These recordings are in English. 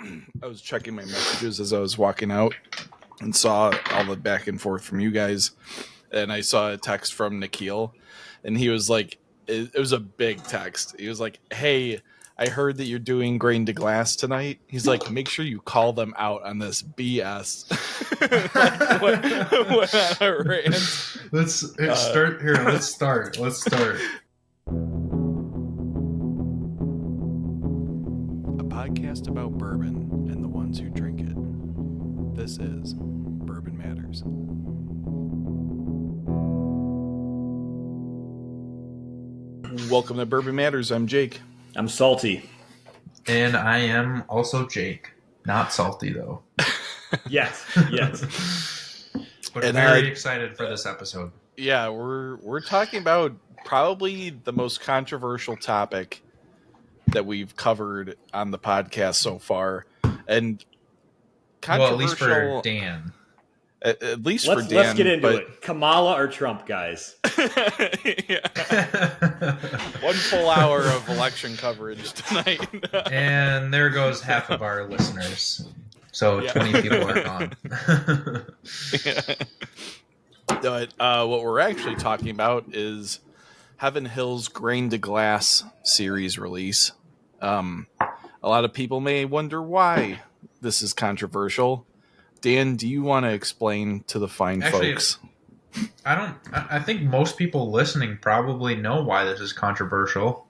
I was checking my messages as I was walking out and saw all the back and forth from you guys. And I saw a text from Nikhil, and he was like, it was a big text. He was like, "Hey, I heard that you're doing Grain to Glass tonight." He's like, "Make sure you call them out on this BS." Went on a rant. Let's start here. Let's start. A podcast about bourbon and the ones who drink it. This is Bourbon Matters. Welcome to Bourbon Matters. I'm Jake. I'm Salty. And I am also Jake. Not Salty, though. Yes. But and very excited for this episode. Yeah, we're talking about probably the most controversial topic that we've covered on the podcast so far. And at least for Dan. At least for Dan. Let's get into it. Kamala or Trump, guys? 1 full hour of election coverage tonight. And there goes half of our listeners. So 20 people are gone. But what we're actually talking about is Heaven Hill's Grain to Glass series release. A lot of people may wonder why this is controversial. Dan, do you want to explain to the fine folks? I think most people listening probably know why this is controversial.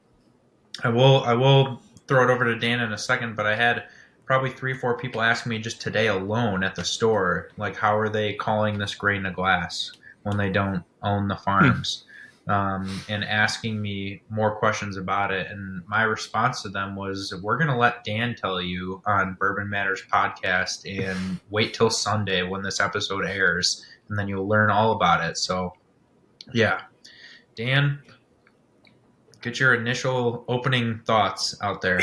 I will throw it over to Dan in a second, but I had probably 3 or 4 people ask me just today alone at the store, like, how are they calling this Grain to Glass when they don't own the farms? And asking me more questions about it. And my response to them was, we're going to let Dan tell you on Bourbon Matters podcast, and wait till Sunday when this episode airs, and then you'll learn all about it. So, yeah. Dan, get your initial opening thoughts out there.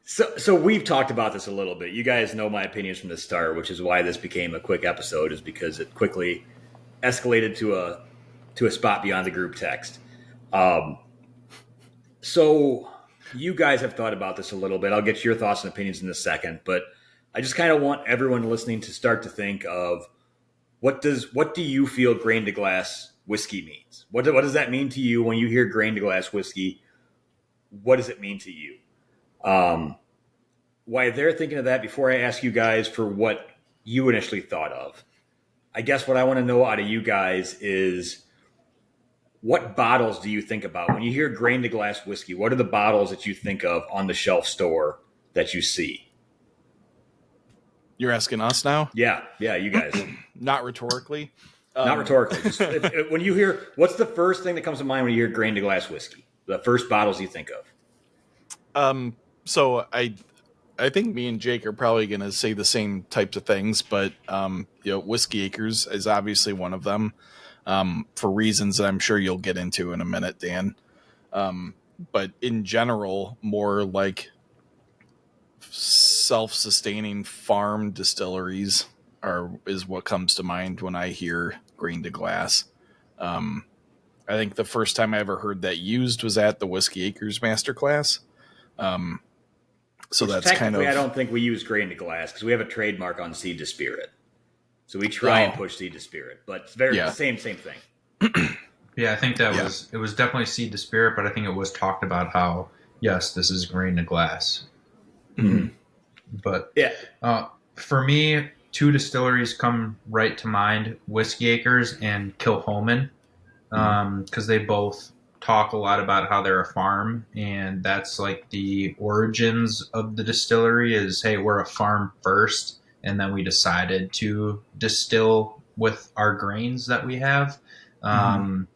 So we've talked about this a little bit. You guys know my opinions from the start, which is why this became a quick episode, is because it quickly escalated to a spot beyond the group text. So you guys have thought about this a little bit. I'll get your thoughts and opinions in a second, but I just kind of want everyone listening to start to think of what do you feel Grain to Glass whiskey means? What does that mean to you when you hear Grain to Glass whiskey? What does it mean to you? While they're thinking of that, before I ask you guys for what you initially thought of, I guess what I want to know out of you guys is, what bottles do you think about when you hear Grain to Glass whiskey? What are the bottles that you think of on the shelf store that you see? You're asking us now? Yeah, you guys. Not rhetorically. Not rhetorically. Just, when you hear, what's the first thing that comes to mind when you hear Grain to Glass whiskey? The first bottles you think of? So I think me and Jake are probably going to say the same types of things, but Whiskey Acres is obviously one of them. For reasons that I'm sure you'll get into in a minute, Dan. But in general, more like self-sustaining farm distilleries is what comes to mind when I hear Grain to Glass. I think the first time I ever heard that used was at the Whiskey Acres Masterclass. So that's kind of... I don't think we use Grain to Glass because we have a trademark on Seed to Spirit. So we try and push Seed to Spirit, but it's the same thing. Yeah, I think it was definitely Seed to Spirit, but I think it was talked about how, yes, this is Grain to Glass. Mm-hmm. But for me, 2 distilleries come right to mind: Whiskey Acres and Kilchoman, because they both talk a lot about how they're a farm, and that's like the origins of the distillery is, hey, we're a farm first. And then we decided to distill with our grains that we have. And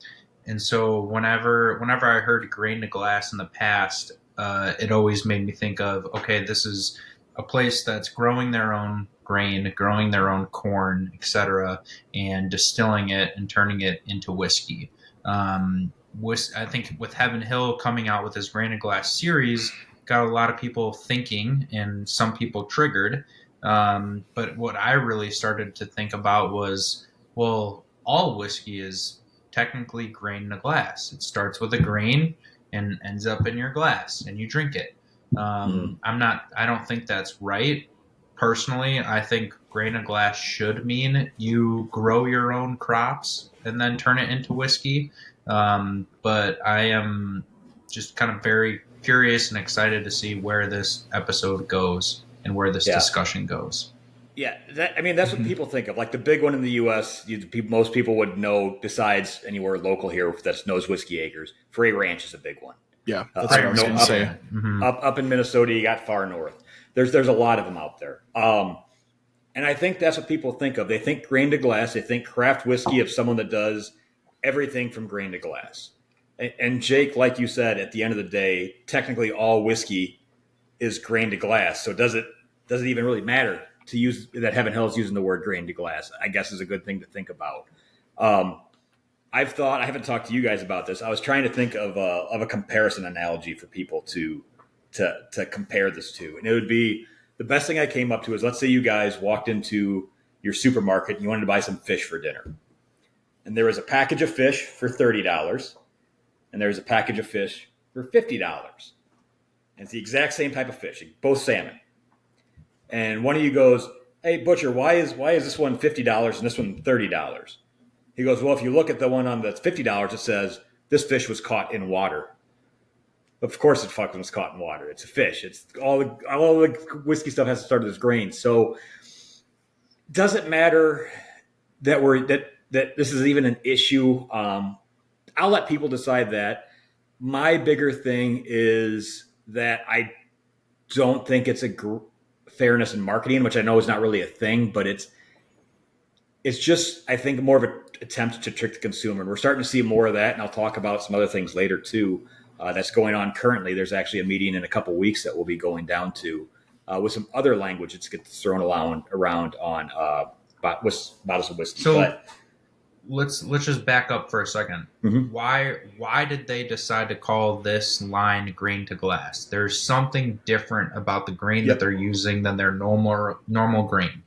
so whenever I heard Grain to Glass in the past, it always made me think of, okay, this is a place that's growing their own grain, growing their own corn, etc., and distilling it and turning it into whiskey. I think with Heaven Hill coming out with this Grain to Glass series, got a lot of people thinking, and some people triggered. But what I really started to think about was, well, all whiskey is technically grain to glass. It starts with a grain and ends up in your glass, and you drink it. I don't think that's right. Personally, I think grain of glass should mean you grow your own crops and then turn it into whiskey. But I am just kind of very curious and excited to see where this episode goes and where this discussion goes. Yeah, that's what people think of. Like the big one in the U.S., most people would know, besides anywhere local here that knows Whiskey Acres. Frey Ranch is a big one. Yeah, that's what I was going to say. Up in Minnesota, you got Far North. There's a lot of them out there. And I think that's what people think of. They think grain to glass. They think craft whiskey of someone that does everything from grain to glass. And Jake, like you said, at the end of the day, technically all whiskey is grain to glass. So does it even really matter to use that Heaven Hill is using the word grain to glass? I guess is a good thing to think about. I haven't talked to you guys about this. I was trying to think of a comparison analogy for people to compare this to. And it would be, the best thing I came up to is, let's say you guys walked into your supermarket and you wanted to buy some fish for dinner. And there was a package of fish for $30 and there was a package of fish for $50. And it's the exact same type of fish, both salmon. And one of you goes, "Hey, butcher, why is this one $50 and this one $30? He goes, "Well, if you look at the one on that's $50, it says this fish was caught in water." Of course, it fucking was caught in water. It's a fish. It's all the whiskey stuff has to start as grain. So, does it matter that this is even an issue? I'll let people decide that. My bigger thing is that I don't think it's fairness in marketing, which I know is not really a thing, but it's just, I think, more of an attempt to trick the consumer. And we're starting to see more of that. And I'll talk about some other things later too. That's going on currently. There's actually a meeting in a couple of weeks that we'll be going down to with some other language that gets thrown around on bottles of whiskey. So let's just back up for a second. Mm-hmm. Why did they decide to call this line grain to glass? There's something different about the grain that they're using than their normal grain.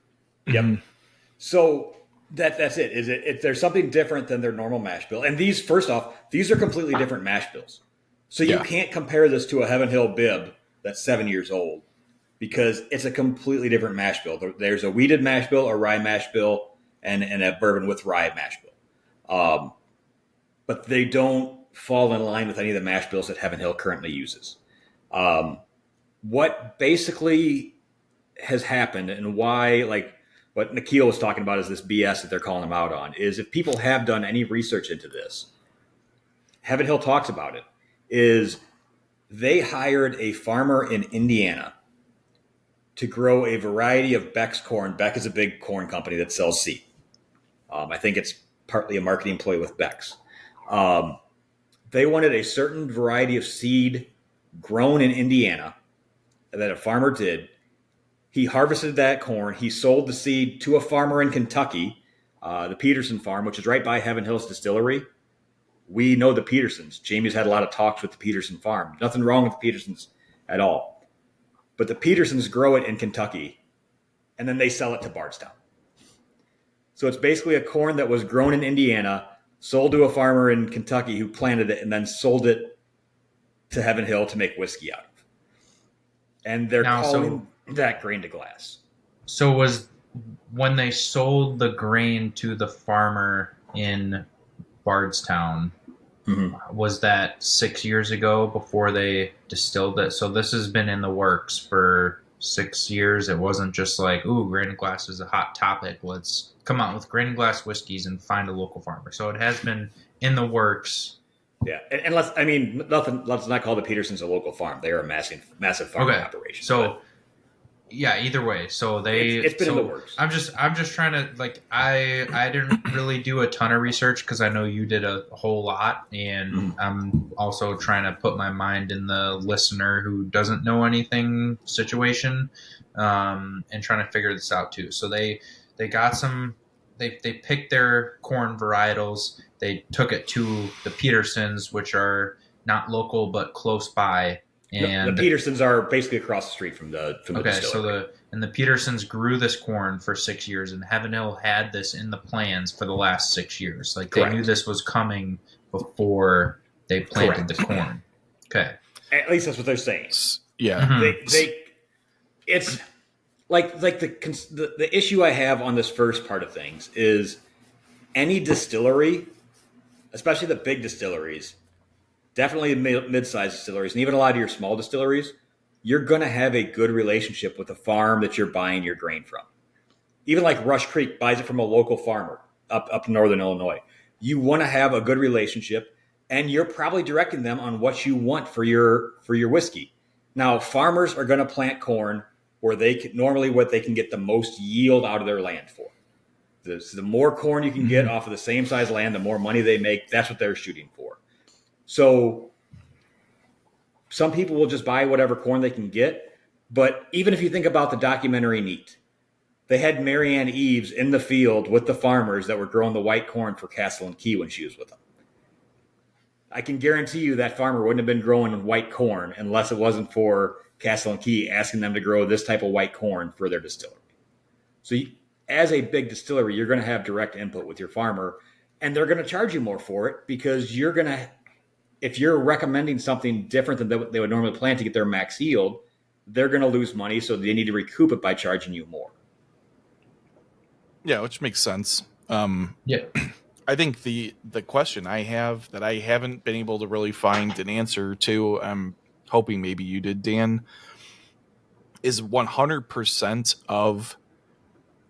Yep. So that's it. There's something different than their normal mash bill. And these are completely different mash bills. So you can't compare this to a Heaven Hill bib that's 7 years old because it's a completely different mash bill. There's a wheated mash bill, a rye mash bill, and a bourbon with rye mash bill. But they don't fall in line with any of the mash bills that Heaven Hill currently uses. What basically has happened and why, like what Nikhil was talking about is this BS that they're calling them out on, is if people have done any research into this, Heaven Hill talks about it, is they hired a farmer in Indiana to grow a variety of Beck's corn. Beck is a big corn company that sells seed. I think it's partly a marketing ploy with Beck's. They wanted a certain variety of seed grown in Indiana that a farmer did. He harvested that corn. He sold the seed to a farmer in Kentucky, the Peterson farm, which is right by Heaven Hill's distillery. We know the Petersons. Jamie's had a lot of talks with the Peterson farm. Nothing wrong with the Petersons at all. But the Petersons grow it in Kentucky, and then they sell it to Bardstown. So it's basically a corn that was grown in Indiana, sold to a farmer in Kentucky who planted it, and then sold it to Heaven Hill to make whiskey out of. And they're calling that grain to glass. So was when they sold the grain to the farmer in Bardstown, was that 6 years ago before they distilled it? So this has been in the works for 6 years. It wasn't just like, ooh, grain and glass is a hot topic. Let's come out with grain and glass whiskeys and find a local farmer. So it has been in the works. Yeah, and let's not call the Petersons a local farm. They are a massive farming operation. So yeah, either way. So it's been in the works. I'm just trying to, like, I didn't really do a ton of research because I know you did a whole lot, and I'm also trying to put my mind in the listener who doesn't know anything situation, and trying to figure this out too. So they got they picked their corn varietals. They took it to the Petersons, which are not local but close by. And the Petersons are basically across the street from the distillery. So the Petersons grew this corn for 6 years, and Heaven Hill had this in the plans for the last 6 years. Like, they knew this was coming before they planted the corn. Okay. At least that's what they're saying. Yeah. It's like the issue I have on this first part of things is any distillery, especially the big distilleries, definitely mid-sized distilleries, and even a lot of your small distilleries, you're going to have a good relationship with the farm that you're buying your grain from. Even like Rush Creek buys it from a local farmer up in northern Illinois. You want to have a good relationship, and you're probably directing them on what you want for your whiskey. Now, farmers are going to plant corn where they can, normally what they can get the most yield out of their land for. The more corn you can get off of the same size land, the more money they make. That's what they're shooting for. So some people will just buy whatever corn they can get. But even if you think about the documentary Neat, they had Marianne Eaves in the field with the farmers that were growing the white corn for Castle and Key when she was with them. I can guarantee you that farmer wouldn't have been growing white corn unless it wasn't for Castle and Key asking them to grow this type of white corn for their distillery. So as a big distillery, you're going to have direct input with your farmer, and they're going to charge you more for it because you're going to, if you're recommending something different than they would normally plan to get their max yield, they're going to lose money, so they need to recoup it by charging you more. Yeah, which makes sense. Yeah. I think the question I have that I haven't been able to really find an answer to, I'm hoping maybe you did, Dan, is 100% of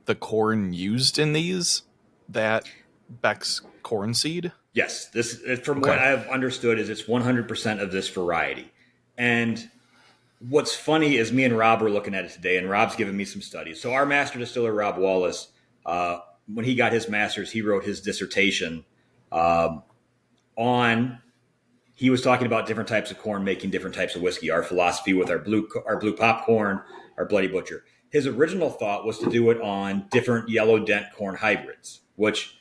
the corn used in these that Beck's corn seed? Yes, this from what I've understood is it's 100% of this variety. And what's funny is me and Rob were looking at it today, and Rob's given me some studies. So our master distiller, Rob Wallace, when he got his master's, he wrote his dissertation he was talking about different types of corn making different types of whiskey, our philosophy with our blue popcorn, our Bloody Butcher. His original thought was to do it on different yellow dent corn hybrids, which,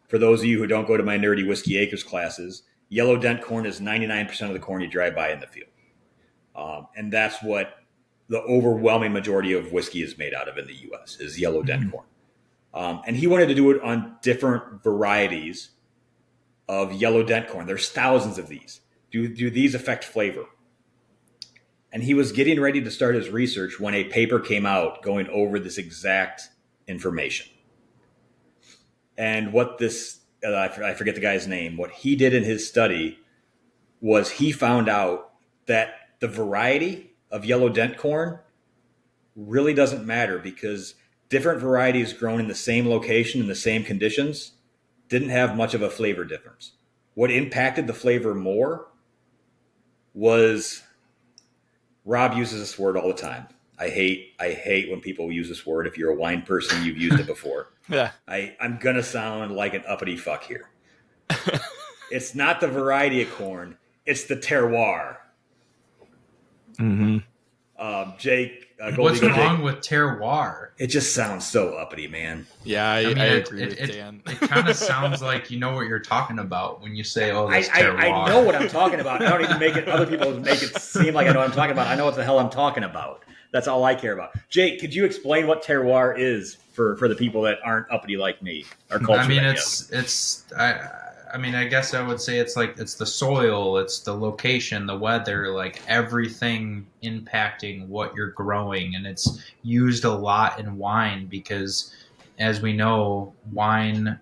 for those of you who don't go to my Nerdy Whiskey Acres classes, yellow dent corn is 99% of the corn you drive by in the field. And that's what the overwhelming majority of whiskey is made out of in the U.S. is yellow dent corn. And he wanted to do it on different varieties of yellow dent corn. There's thousands of these. Do these affect flavor? And he was getting ready to start his research when a paper came out going over this exact information. And what this, I forget the guy's name, what he did in his study was he found out that the variety of yellow dent corn really doesn't matter because different varieties grown in the same location in the same conditions didn't have much of a flavor difference. What impacted the flavor more was, Rob uses this word all the time. I hate when people use this word. If you're a wine person, you've used it before. Yeah. I'm going to sound like an uppity fuck here. It's not the variety of corn. It's the terroir. Mm-hmm. Jake, what's wrong with terroir? It just sounds so uppity, man. Yeah, I agree with Dan. It kind of sounds like you know what you're talking about when you say, "Oh, that's terroir." I know what I'm talking about. I don't even make it. Other people make it seem like I know what I'm talking about. I know what the hell I'm talking about. That's all I care about. Jake, could you explain what terroir is for the people that aren't uppity like me? Our culture. I mean, I guess I would say it's the soil, it's the location, the weather, like everything impacting what you're growing. And it's used a lot in wine because, as we know, wine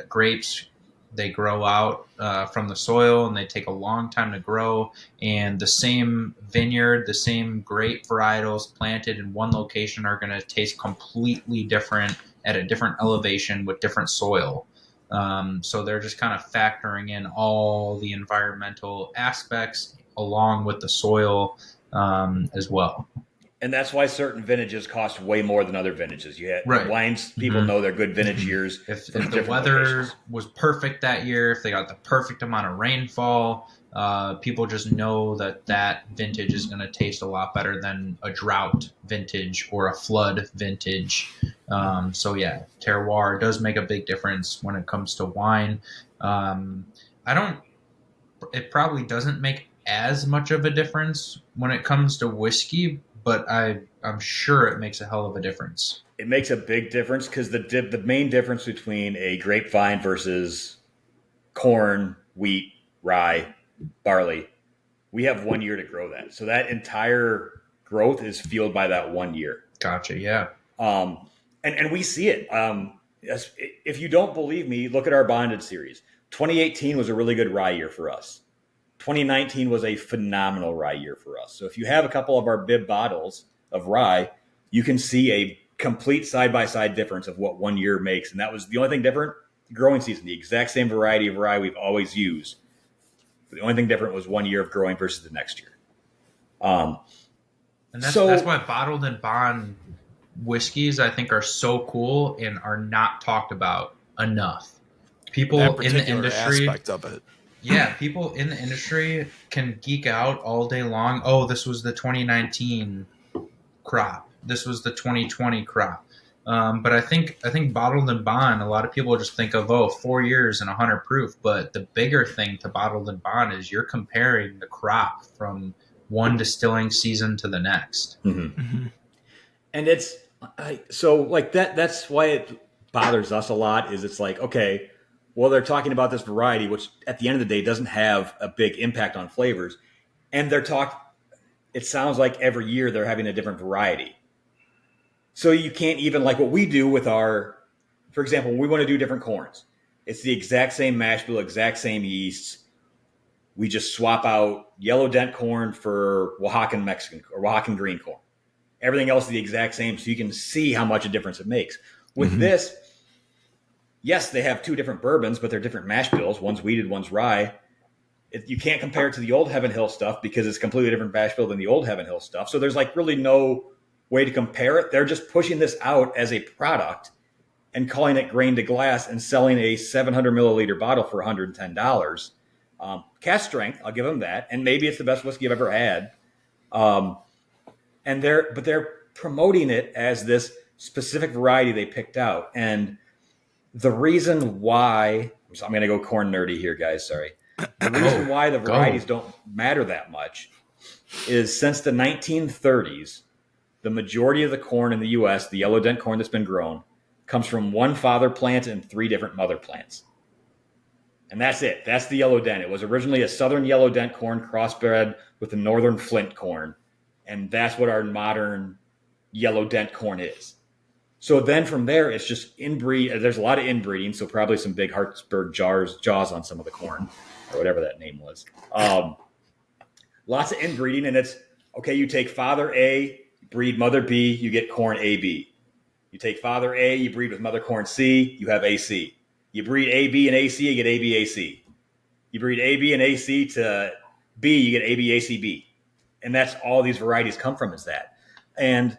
grapes, they grow out from the soil and they take a long time to grow. And the same vineyard, the same grape varietals planted in one location are going to taste completely different at a different elevation with different soil. So they're just kind of factoring in all the environmental aspects along with the soil as well. And that's why certain vintages cost way more than other vintages. You had wines, people know they're good vintage years. If the weather was perfect that year, if they got the perfect amount of rainfall, people just know that vintage is going to taste a lot better than a drought vintage or a flood vintage. So yeah, terroir does make a big difference when it comes to wine. It probably doesn't make as much of a difference when it comes to whiskey, but I'm sure it makes a hell of a difference. It makes a big difference because the main difference between a grapevine versus corn, wheat, rye, barley, we have 1 year to grow that. So that entire growth is fueled by that 1 year. Gotcha. Yeah. And we see it. If you don't believe me, look at our bonded series. 2018 was a really good rye year for us. 2019 was a phenomenal rye year for us. So if you have a couple of our bib bottles of rye, you can see a complete side-by-side difference of what 1 year makes. And that was the only thing different. The growing season, the exact same variety of rye we've always used. The only thing different was 1 year of growing versus the next year. And that's why bottled and bond whiskeys, I think, are so cool and are not talked about enough. People in the industry aspect of it. Yeah, people in the industry can geek out all day long. Oh, this was the 2019 crop. This was the 2020 crop. But I think bottled and bond, a lot of people just think of 4 years and 100 proof. But the bigger thing to bottled and bond is you're comparing the crop from one distilling season to the next. Mm-hmm. Mm-hmm. And it's so like that. That's why it bothers us a lot. Is it's like, okay, well, they're talking about this variety, which at the end of the day doesn't have a big impact on flavors. And it sounds like every year they're having a different variety. So you can't even, like what we do with for example, when we want to do different corns, it's the exact same mash bill, exact same yeasts. We just swap out yellow dent corn for Oaxacan Mexican or Oaxacan green corn. Everything else is the exact same, so you can see how much a difference it makes. With this, yes, they have two different bourbons, but they're different mash bills. One's wheated, one's rye. You can't compare it to the old Heaven Hill stuff because it's completely different mash bill than the old Heaven Hill stuff. So there's like really no way to compare it. They're just pushing this out as a product and calling it grain to glass and selling a 700 milliliter bottle for $110. Cast strength, I'll give them that. And maybe it's the best whiskey I've ever had. But they're promoting it as this specific variety they picked out. And the reason why, so I'm going to go corn nerdy here, guys. Sorry. The reason why the varieties don't matter that much is since the 1930s, the majority of the corn in the U.S., the yellow dent corn that's been grown, comes from one father plant and three different mother plants. And that's it. That's the yellow dent. It was originally a southern yellow dent corn crossbred with the northern flint corn. And that's what our modern yellow dent corn is. So then from there, it's just inbreed. There's a lot of inbreeding, so probably some big Hartsburg jaws on some of the corn or whatever that name was. Lots of inbreeding, and it's, okay, you take father A, breed mother B, you get corn AB. You take father A, you breed with mother corn C, you have AC. You breed AB and AC, you get ABAC. You breed AB and AC to B, you get ABACB. And that's all these varieties come from, is that. And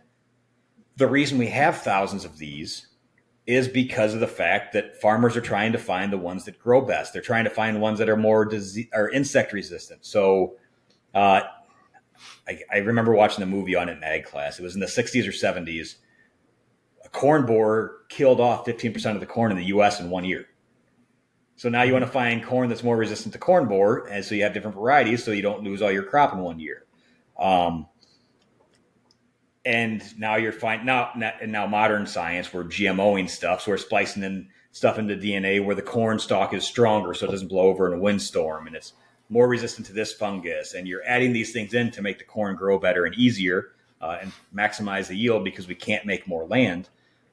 the reason we have thousands of these is because of the fact that farmers are trying to find the ones that grow best. They're trying to find ones that are more insect resistant. So I remember watching the movie on it in ag class. It was in the 60s or 70s. A corn borer killed off 15% of the corn in the U.S. in 1 year. So now you want to find corn that's more resistant to corn borer, and so you have different varieties so you don't lose all your crop in 1 year. And now you're now modern science, we're GMOing stuff. So we're splicing in stuff into DNA where the corn stalk is stronger so it doesn't blow over in a windstorm, and it's more resistant to this fungus. And you're adding these things in to make the corn grow better and easier and maximize the yield because we can't make more land.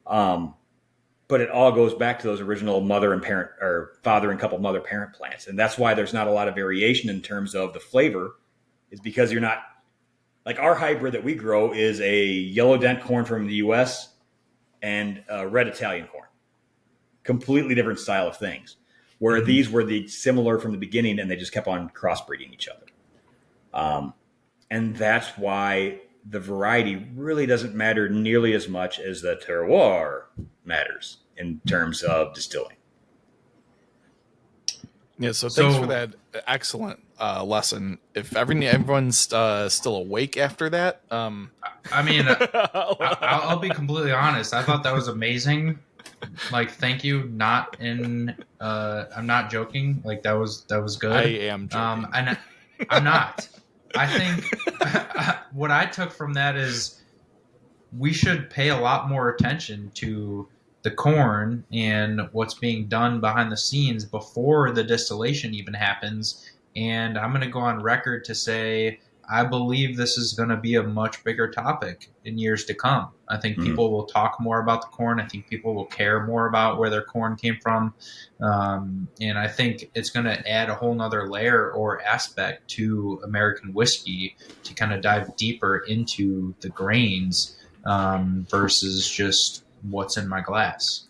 But it all goes back to those original mother and parent or father and couple mother parent plants. And that's why there's not a lot of variation in terms of the flavor, is because you're not, like our hybrid that we grow is a yellow dent corn from the U.S. and red Italian corn. Completely different style of things. Where these were similar from the beginning and they just kept on crossbreeding each other. And that's why the variety really doesn't matter nearly as much as the terroir matters in terms of distilling. Yeah, so thanks for that excellent lesson. If everyone's still awake after that, I mean, I'll be completely honest. I thought that was amazing. Like, thank you. I'm not joking. Like, that was good. I am joking. And I'm not. I think what I took from that is we should pay a lot more attention to the corn and what's being done behind the scenes before the distillation even happens, And I'm going to go on record to say I believe this is going to be a much bigger topic in years to come. I think people will talk more about the corn. I think people will care more about where their corn came from. And I think it's going to add a whole nother layer or aspect to American whiskey to kind of dive deeper into the grains versus just what's in my glass.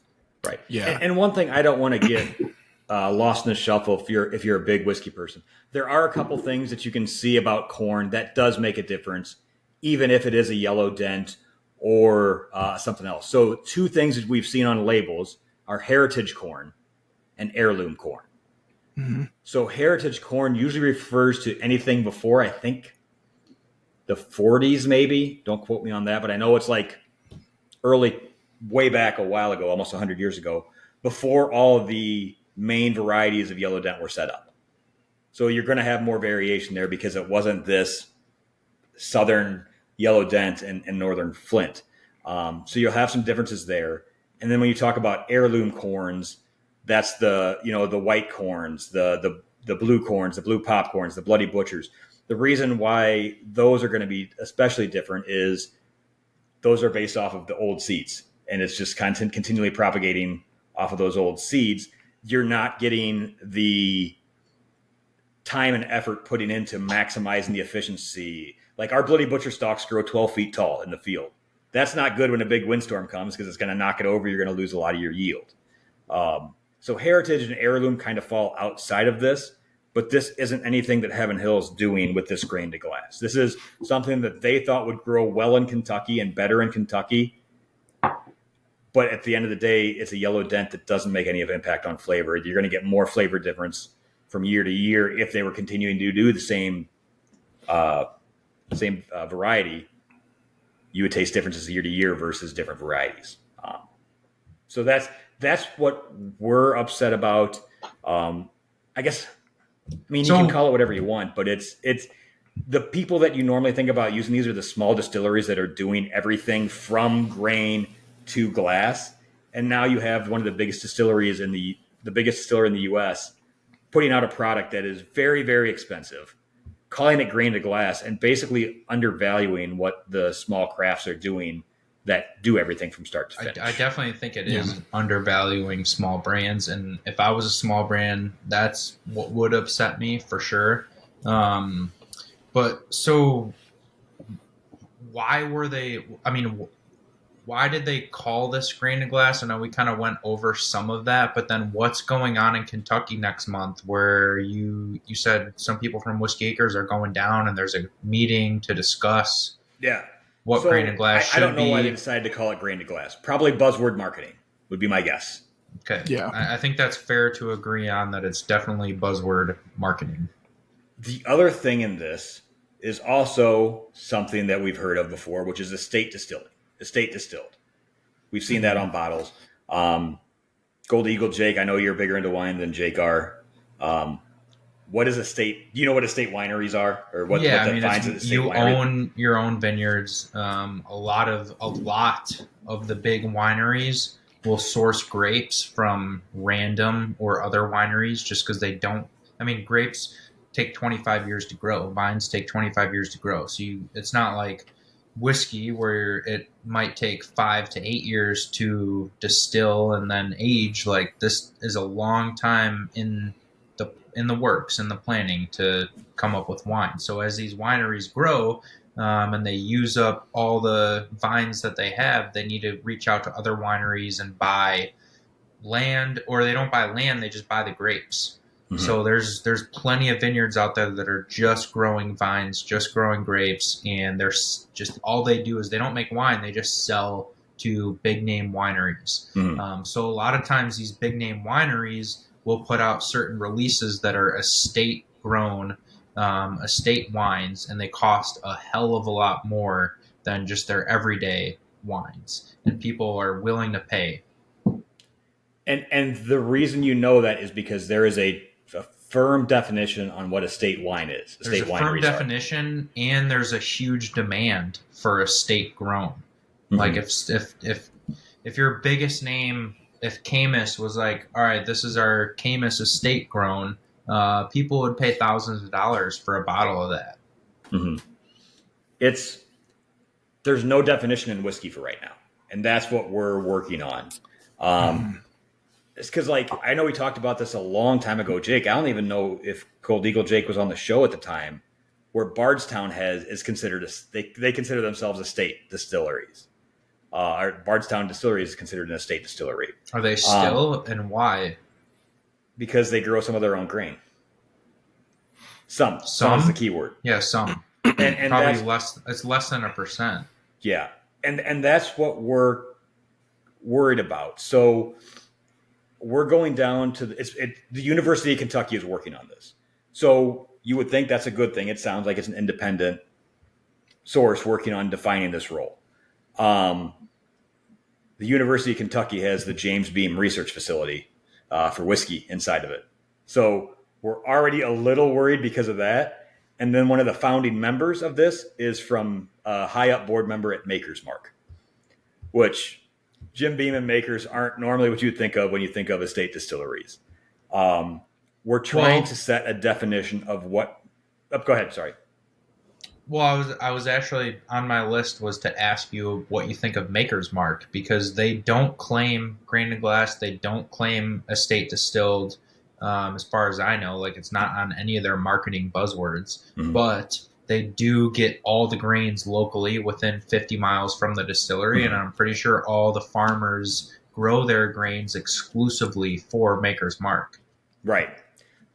Right. Yeah. And one thing I don't want to get lost in the shuffle if you're a big whiskey person. There are a couple things that you can see about corn that does make a difference, even if it is a yellow dent or something else. So 2 things that we've seen on labels are heritage corn and heirloom corn. Mm-hmm. So heritage corn usually refers to anything before, I think, the 40s maybe. Don't quote me on that, but I know it's like way back a while ago, almost 100 years ago, before all of the main varieties of yellow dent were set up. So you're going to have more variation there because it wasn't this southern yellow dent and northern Flint. So you'll have some differences there. And then when you talk about heirloom corns, that's the white corns, the blue corns, the blue popcorns, the bloody butchers. The reason why those are going to be especially different is those are based off of the old seeds, and it's just continually propagating off of those old seeds. You're not getting the time and effort putting into maximizing the efficiency. Like our bloody butcher stalks grow 12 feet tall in the field. That's not good when a big windstorm comes because it's going to knock it over. You're going to lose a lot of your yield. So heritage and heirloom kind of fall outside of this, but this isn't anything that Heaven Hill's doing with this grain to glass. This is something that they thought would grow well in Kentucky and better in Kentucky. But at the end of the day, it's a yellow dent that doesn't make any of impact on flavor. You're going to get more flavor difference from year to year if they were continuing to do the same variety. You would taste differences year to year versus different varieties. So that's what we're upset about. I guess. I mean, you can call it whatever you want, but it's the people that you normally think about using these are the small distilleries that are doing everything from grain to glass. And now you have one of the biggest distilleries the biggest distiller in the U.S. putting out a product that is very, very expensive, calling it grain to glass, and basically undervaluing what the small crafts are doing that do everything from start to finish. I definitely think it is undervaluing small brands. And if I was a small brand, that's what would upset me for sure. But so why were they, why did they call this grain to glass? I know we kind of went over some of that, but then what's going on in Kentucky next month where you said some people from Whiskey Acres are going down and there's a meeting to discuss what grain to glass should be. I don't know why they decided to call it grain to glass. Probably buzzword marketing would be my guess. Okay. Yeah. I think that's fair to agree on that it's definitely buzzword marketing. The other thing in this is also something that we've heard of before, which is estate distilling. Estate distilled. We've seen that on bottles. Gold Eagle, Jake, I know you're bigger into wine than Jake are. What is estate? Do you know what estate wineries are, or what defines an estate you winery? own your own vineyards. A lot of the big wineries will source grapes from random or other wineries just because they don't. Grapes take 25 years to grow. Vines take 25 years to grow. So it's not like whiskey where it might take 5 to 8 years to distill and then age. Like this is a long time in the works and the planning to come up with wine. So as these wineries grow and they use up all the vines that they have, they need to reach out to other wineries and buy land, or they don't buy land, they just buy the grapes. Mm-hmm. So there's plenty of vineyards out there that are just growing vines, just growing grapes, and they're just all they do is they don't make wine, they just sell to big name wineries. Mm-hmm. So a lot of times these big name wineries will put out certain releases that are estate grown, estate wines, and they cost a hell of a lot more than just their everyday wines, and people are willing to pay. And the reason you know that is because there is a firm definition on what estate wine is. There's a firm definition, and there's a huge demand for estate grown. Mm-hmm. Like if your biggest name, if Caymus was like, all right, this is our Caymus estate grown, people would pay thousands of dollars for a bottle of that. Mm-hmm. There's no definition in whiskey for right now, and that's what we're working on. It's because, like, I know we talked about this a long time ago, Jake. I don't even know if Cold Eagle Jake was on the show at the time, where Bardstown is considered they consider themselves estate distilleries. Our Bardstown Distillery is considered an estate distillery. Are they still, and why? Because they grow some of their own grain. Some is the key word. Yeah, some. And probably less. It's less than 1%. Yeah, and that's what we're worried about. So we're going down to the University of Kentucky is working on this. So you would think that's a good thing. It sounds like it's an independent source working on defining this role. The University of Kentucky has the James Beam Research Facility for whiskey inside of it. So we're already a little worried because of that. And then one of the founding members of this is from a high-up board member at Maker's Mark, which Jim Beam and Makers aren't normally what you'd think of when you think of estate distilleries. We're trying to set a definition of what... Oh, go ahead, sorry. Well, I was actually on my list was to ask you what you think of Maker's Mark, because they don't claim grain to glass. They don't claim estate distilled. As far as I know, like, it's not on any of their marketing buzzwords, but they do get all the grains locally within 50 miles from the distillery. And I'm pretty sure all the farmers grow their grains exclusively for Maker's Mark. Right.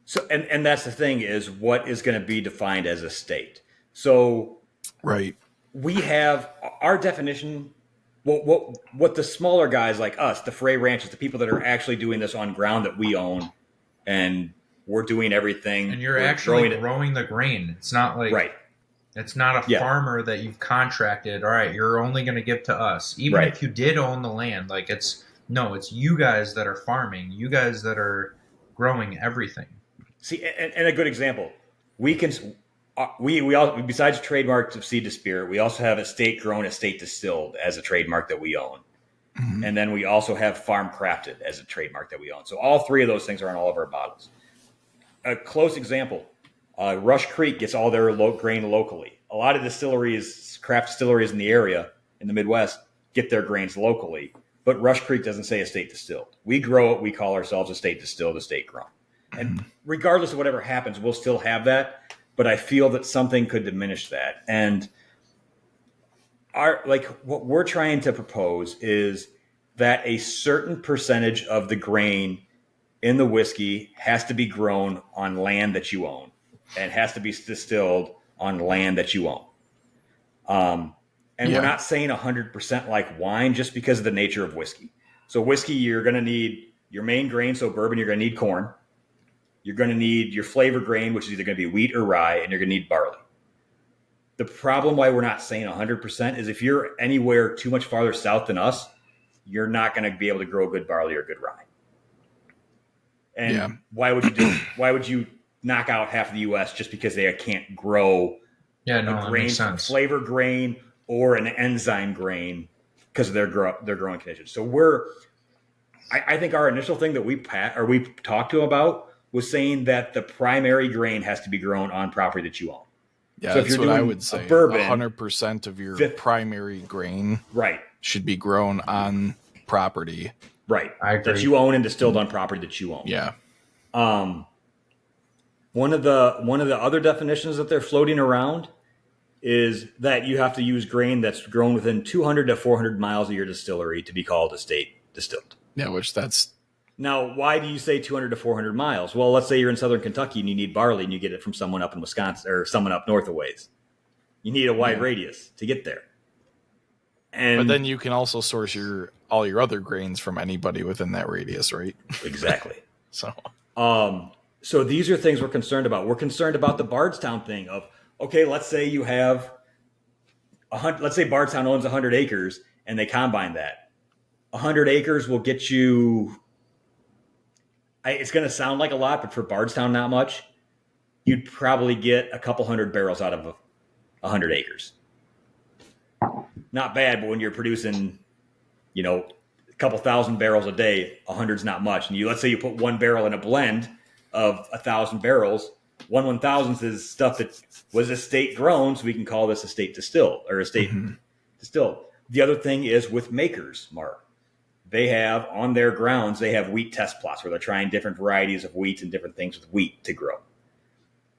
So, and that's the thing, is what is going to be defined as estate. So right. We have our definition. What the smaller guys like us, the Frey ranches, the people that are actually doing this on ground that we own, and we're doing everything. And you're actually growing the grain. It's not like, right. It's not a farmer that you've contracted. All right, you're only going to give to us. Even if you did own the land, like, it's you guys that are farming, you guys that are growing everything. See, and a good example, we all, besides trademarks of Seed to Spirit, we also have estate grown, estate distilled as a trademark that we own. And then we also have farm crafted as a trademark that we own. So all three of those things are on all of our bottles. A close example, Rush Creek gets all their grain locally. A lot of craft distilleries in the area, in the Midwest, get their grains locally. But Rush Creek doesn't say estate distilled. We grow it. We call ourselves estate distilled, estate grown. And regardless of whatever happens, we'll still have that. But I feel that something could diminish that. And what we're trying to propose is that a certain percentage of the grain in the whiskey has to be grown on land that you own, and has to be distilled on land that you own. We're not saying 100% like wine, just because of the nature of whiskey. So whiskey, you're going to need your main grain. So bourbon, you're going to need corn. You're going to need your flavor grain, which is either going to be wheat or rye, and you're going to need barley. The problem why we're not saying 100% is if you're anywhere too much farther south than us, you're not going to be able to grow good barley or good rye. And why would you knock out half of the U.S. just because they can't grow a grain, flavor grain, or an enzyme grain because of their growing conditions? So I think our initial thing that we talked to them about was saying that the primary grain has to be grown on property that you own. Yeah, so that's what I would say. Bourbon, 100% of your primary grain should be grown on property. Right. That you own and distilled on property that you own. Yeah. One of the other definitions that they're floating around is that you have to use grain that's grown within 200 to 400 miles of your distillery to be called estate distilled. Yeah, Now, why do you say 200 to 400 miles? Well, let's say you're in southern Kentucky and you need barley and you get it from someone up in Wisconsin or someone up north a ways. You need a wide radius to get there. But then you can also source all your other grains from anybody within that radius, right? Exactly. So these are things we're concerned about. We're concerned about the Bardstown thing of, okay, let's say you have let's say Bardstown owns 100 acres and they combine that. 100 acres will get you, it's going to sound like a lot, but for Bardstown, not much. You'd probably get a couple hundred barrels out of 100 acres. Not bad, but when you're producing, a couple thousand barrels a day, 100's not much. And let's say you put one barrel in a blend, of 1,000 barrels. 1/1000th is stuff that was estate grown, so we can call this estate distilled or estate distilled. The other thing is with makers, Mark. They have on their grounds, they have wheat test plots where they're trying different varieties of wheat and different things with wheat to grow.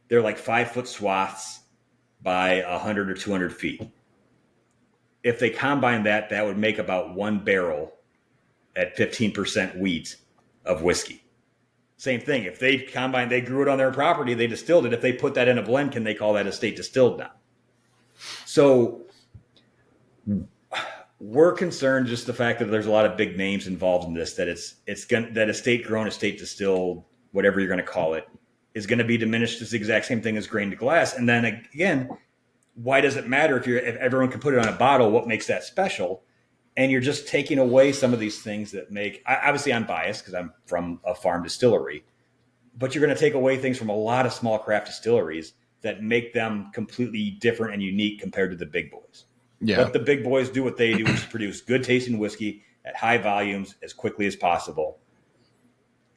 They're like 5-foot swaths by 100 or 200 feet. If they combine that, that would make about 1 barrel at 15% wheat of whiskey. Same thing. If they combined, they grew it on their property, they distilled it. If they put that in a blend, can they call that estate distilled now? So we're concerned just the fact that there's a lot of big names involved in this, that that estate grown, estate distilled, whatever you're going to call it, is going to be diminished. It's the exact same thing as grain to glass. And then again, why does it matter if everyone can put it on a bottle? What makes that special? And you're just taking away some of these things that make. Obviously, I'm biased because I'm from a farm distillery, but you're going to take away things from a lot of small craft distilleries that make them completely different and unique compared to the big boys. Yeah. Let the big boys do what they do, which is produce good tasting whiskey at high volumes as quickly as possible.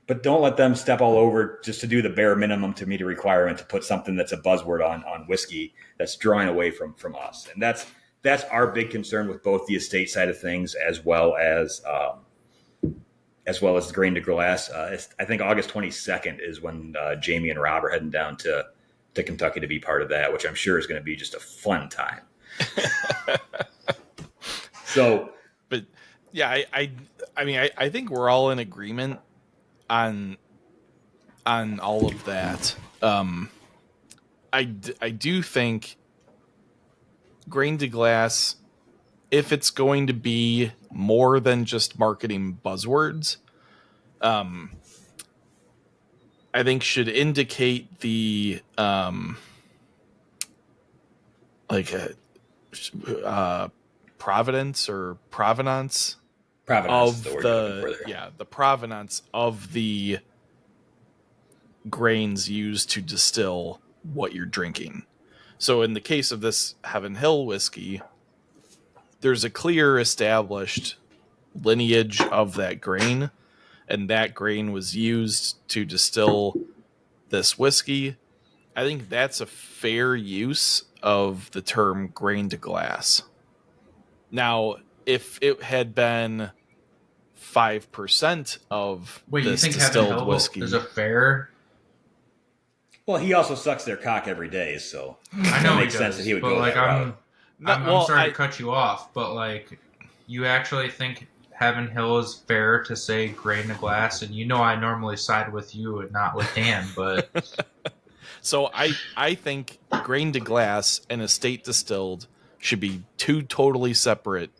But don't let them step all over just to do the bare minimum to meet a requirement to put something that's a buzzword on whiskey that's drawing away from us. And that's our big concern with both the estate side of things as well as the grain to glass. I think August 22nd is when Jamie and Rob are heading down to Kentucky to be part of that, which I'm sure is going to be just a fun time. So, but yeah, I think we're all in agreement on all of that. I do think grain to glass, if it's going to be more than just marketing buzzwords, I think should indicate the provenance or provenance of the provenance of the grains used to distill what you're drinking. So in the case of this Heaven Hill whiskey, there's a clear established lineage of that grain, and that grain was used to distill this whiskey. I think that's a fair use of the term grain to glass. Now, if it had been 5% of Wait, this you think distilled Heaven Hill whiskey is a fair? Well, he also sucks their cock every day, so I know it it makes sense that he would but go like that route. I'm sorry to cut you off, but like, you actually think Heaven Hill is fair to say grain to glass? And you know I normally side with you and not with Dan, but so I think grain to glass and estate distilled should be two totally separate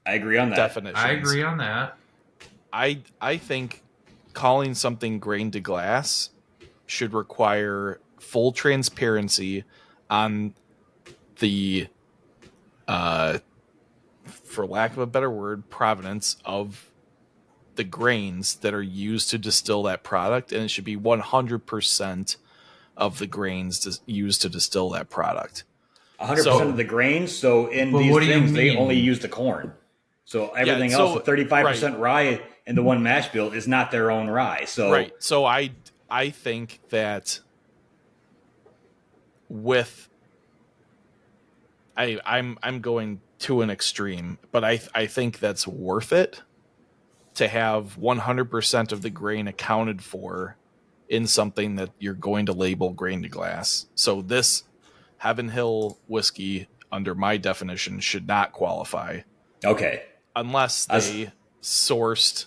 I agree on that. definitions. I agree on that. I think calling something grain to glass should require full transparency on the for lack of a better word, provenance of the grains that are used to distill that product, and it should be 100% of the grains used to distill that product. 100% of the grains. So in these things, they only use the corn. So everything else, the 35% rye in the one mash bill is not their own rye. So right. So I think that with I'm going to an extreme, but I think that's worth it to have 100% of the grain accounted for in something that you're going to label grain to glass. So this Heaven Hill whiskey, under my definition, should not qualify. Okay. Unless they sourced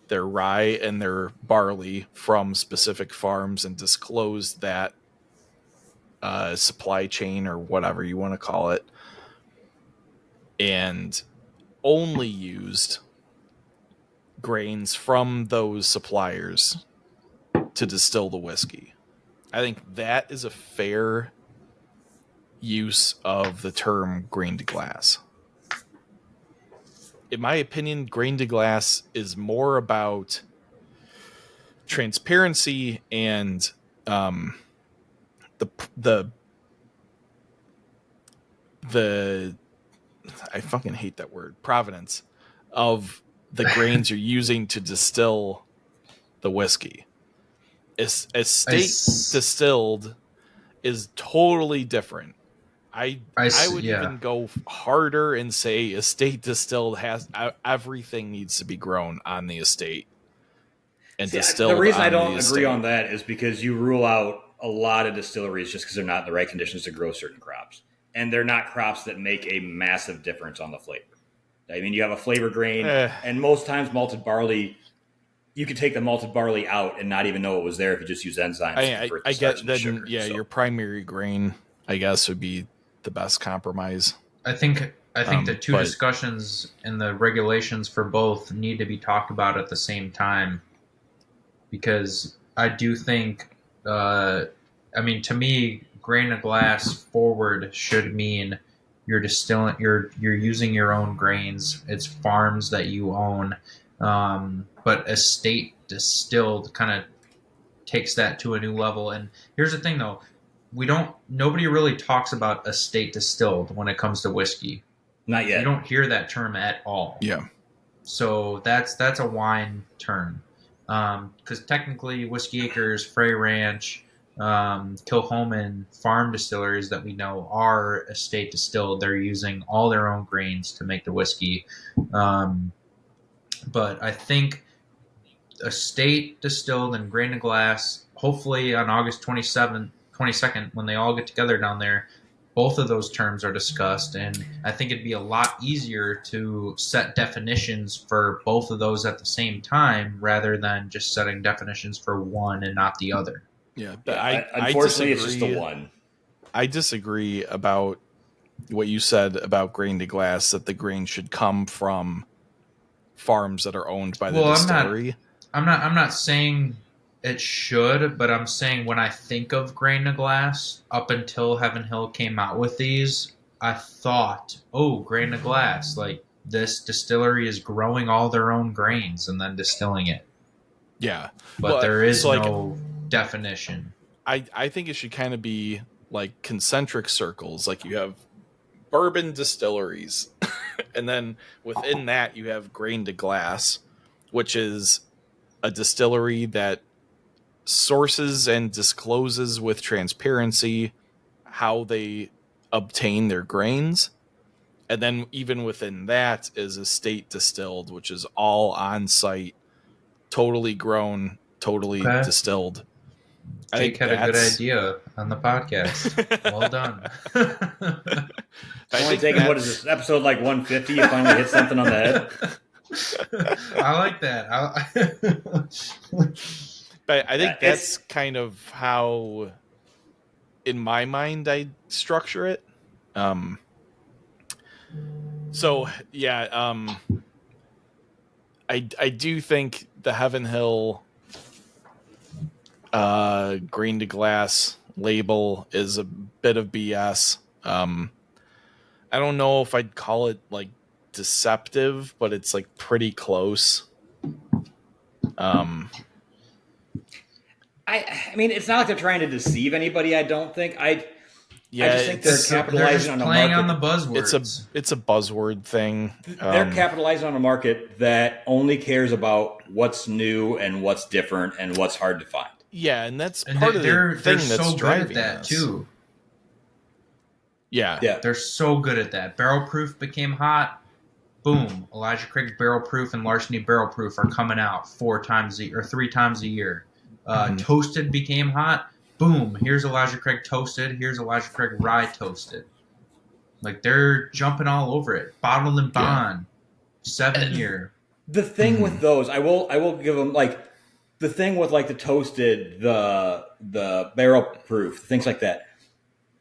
their rye and their barley from specific farms and disclosed that supply chain or whatever you want to call it, and only used grains from those suppliers to distill the whiskey. I think that is a fair use of the term grain to glass. In my opinion, grain to glass is more about transparency and the I fucking hate that word, provenance of the grains you're using to distill the whiskey. estate distilled is totally different. I would even go harder and say estate distilled has everything needs to be grown on the estate and distilled. The reason I don't agree estate. on that is because you rule out a lot of distilleries just because they're not in the right conditions to grow certain crops, and they're not crops that make a massive difference on the flavor. I mean, you have a flavor grain, and most times malted barley, you could take the malted barley out and not even know it was there if you just use enzymes. I get that. Your primary grain, I guess, would be the best compromise. I think the two discussions and the regulations for both need to be talked about at the same time, because I do think, to me, grain to glass forward should mean you're distilling, you're using your own grains. It's farms that you own, but estate distilled kind of takes that to a new level. And here's the thing, though. Nobody really talks about estate distilled when it comes to whiskey. Not yet. You don't hear that term at all. Yeah. So that's a wine term. Because technically Whiskey Acres, Frey Ranch, Kilchoman farm distilleries that we know are estate distilled. They're using all their own grains to make the whiskey. But I think estate distilled and grain to glass, hopefully on August 22nd, when they all get together down there, both of those terms are discussed, and I think it'd be a lot easier to set definitions for both of those at the same time rather than just setting definitions for one and not the other. Yeah, but unfortunately, it's just the one. I disagree about what you said about grain to glass, that the grain should come from farms that are owned by the distillery. I'm not saying it should, but I'm saying when I think of grain to glass, up until Heaven Hill came out with these, I thought, grain to glass, like this distillery is growing all their own grains and then distilling it. Yeah. But there is no definition. I think it should kind of be like concentric circles. Like you have bourbon distilleries, and then within that you have grain to glass, which is a distillery that sources and discloses with transparency how they obtain their grains. And then even within that is estate distilled, which is all on site, totally grown, totally distilled. Jake had a good idea on the podcast. Well done. Only taking, what is this, episode like 150? You finally hit something on the head. I like that. But I think that's kind of how, in my mind, I structure it. I do think the Heaven Hill grain to glass label is a bit of BS. I don't know if I'd call it like deceptive, but it's like pretty close. I mean, it's not like they're trying to deceive anybody. I don't think. I just think they're capitalizing on a playing market. on the buzzwords. It's a buzzword thing. They're capitalizing on a market that only cares about what's new and what's different and what's hard to find. Yeah, and that's part of the thing that's so driving good at that this. too. Yeah, they're so good at that. Barrel Proof became hot. Boom! Elijah Craig Barrel Proof and Larceny Barrel Proof are coming out 3 times a year. Toasted became hot. Boom! Here's Elijah Craig Toasted. Here's Elijah Craig Rye Toasted. Like they're jumping all over it. Bottled and Bond, 7 year. The thing with those, I will give them like the thing with like the Toasted, the Barrel Proof, things like that.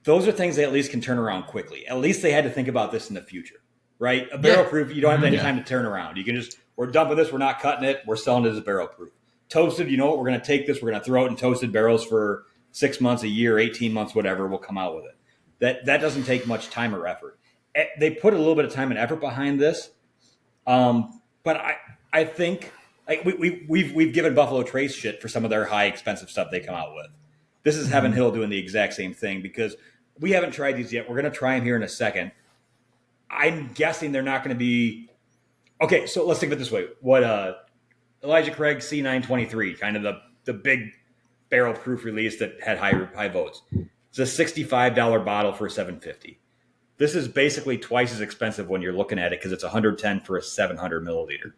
Those are things they at least can turn around quickly. At least they had to think about this in the future, right? A barrel proof, you don't have any time to turn around. You can just, we're dumping this, we're not cutting it, we're selling it as a barrel proof. Toasted, you know what, we're going to take this, we're going to throw it in toasted barrels for 6 months, a year, 18 months, whatever, we'll come out with it. That doesn't take much time or effort. They put a little bit of time and effort behind this, but I think like we've given Buffalo Trace shit for some of their high expensive stuff they come out with. This is Heaven Hill doing the exact same thing because we haven't tried these yet. We're going to try them here in a second. I'm guessing they're not going to be okay. So let's think of it this way: what Elijah Craig C923, kind of the big barrel proof release that had high votes. It's a $65 bottle for $7.50. This is basically twice as expensive when you're looking at it because it's $110 for a 700 milliliter.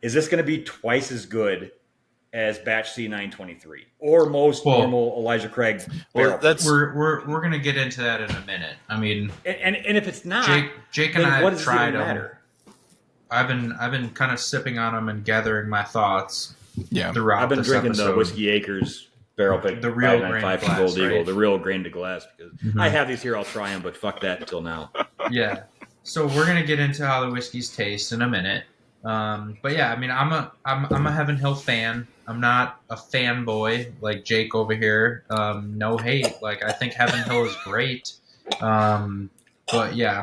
Is this going to be twice as good as Batch C923 or most normal Elijah Craig barrel? We're going to get into that in a minute. I mean, and if it's not, Jake and I have tried them. I've been kind of sipping on them and gathering my thoughts. Yeah, throughout I've been drinking episode. The Whiskey Acres Barrel Pick, the real grain glass, from Gold Eagle, right? the real grain to glass. Because I have these here, I'll try them, but fuck that until now. Yeah. So we're gonna get into how the whiskeys taste in a minute. But yeah, I mean, I'm a Heaven Hill fan. I'm not a fanboy like Jake over here. No hate. Like I think Heaven Hill is great. But yeah,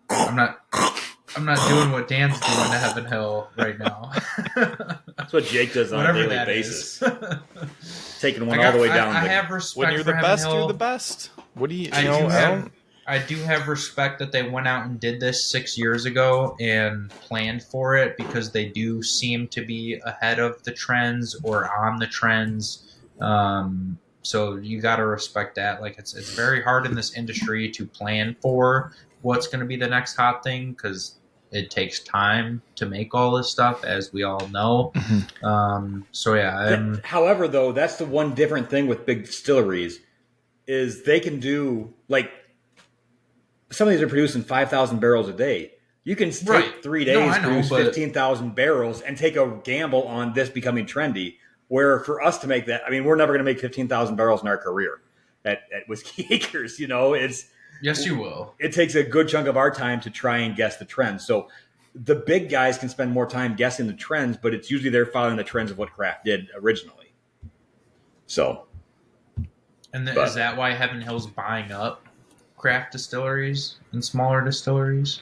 I'm not doing what Dan's doing to Heaven Hill right now. That's what Jake does on Whatever a daily basis. Taking one all the way down. I have respect when you're for the Heaven best, Hill. you're the best. What do you? I do have respect that they went out and did this 6 years ago and planned for it because they do seem to be ahead of the trends or on the trends. So you got to respect that. Like it's very hard in this industry to plan for what's going to be the next hot thing because it takes time to make all this stuff, as we all know. So yeah. However, though, that's the one different thing with big distilleries is they can do like some of these are producing 5,000 barrels a day. You can take 3 days, produce 15,000 barrels, and take a gamble on this becoming trendy. Where for us to make that, I mean, we're never going to make 15,000 barrels in our career at Whiskey Acres. You know, yes, you will. It takes a good chunk of our time to try and guess the trends. So the big guys can spend more time guessing the trends, but it's usually they're following the trends of what craft did originally. So, is that why Heaven Hill's buying up craft distilleries and smaller distilleries?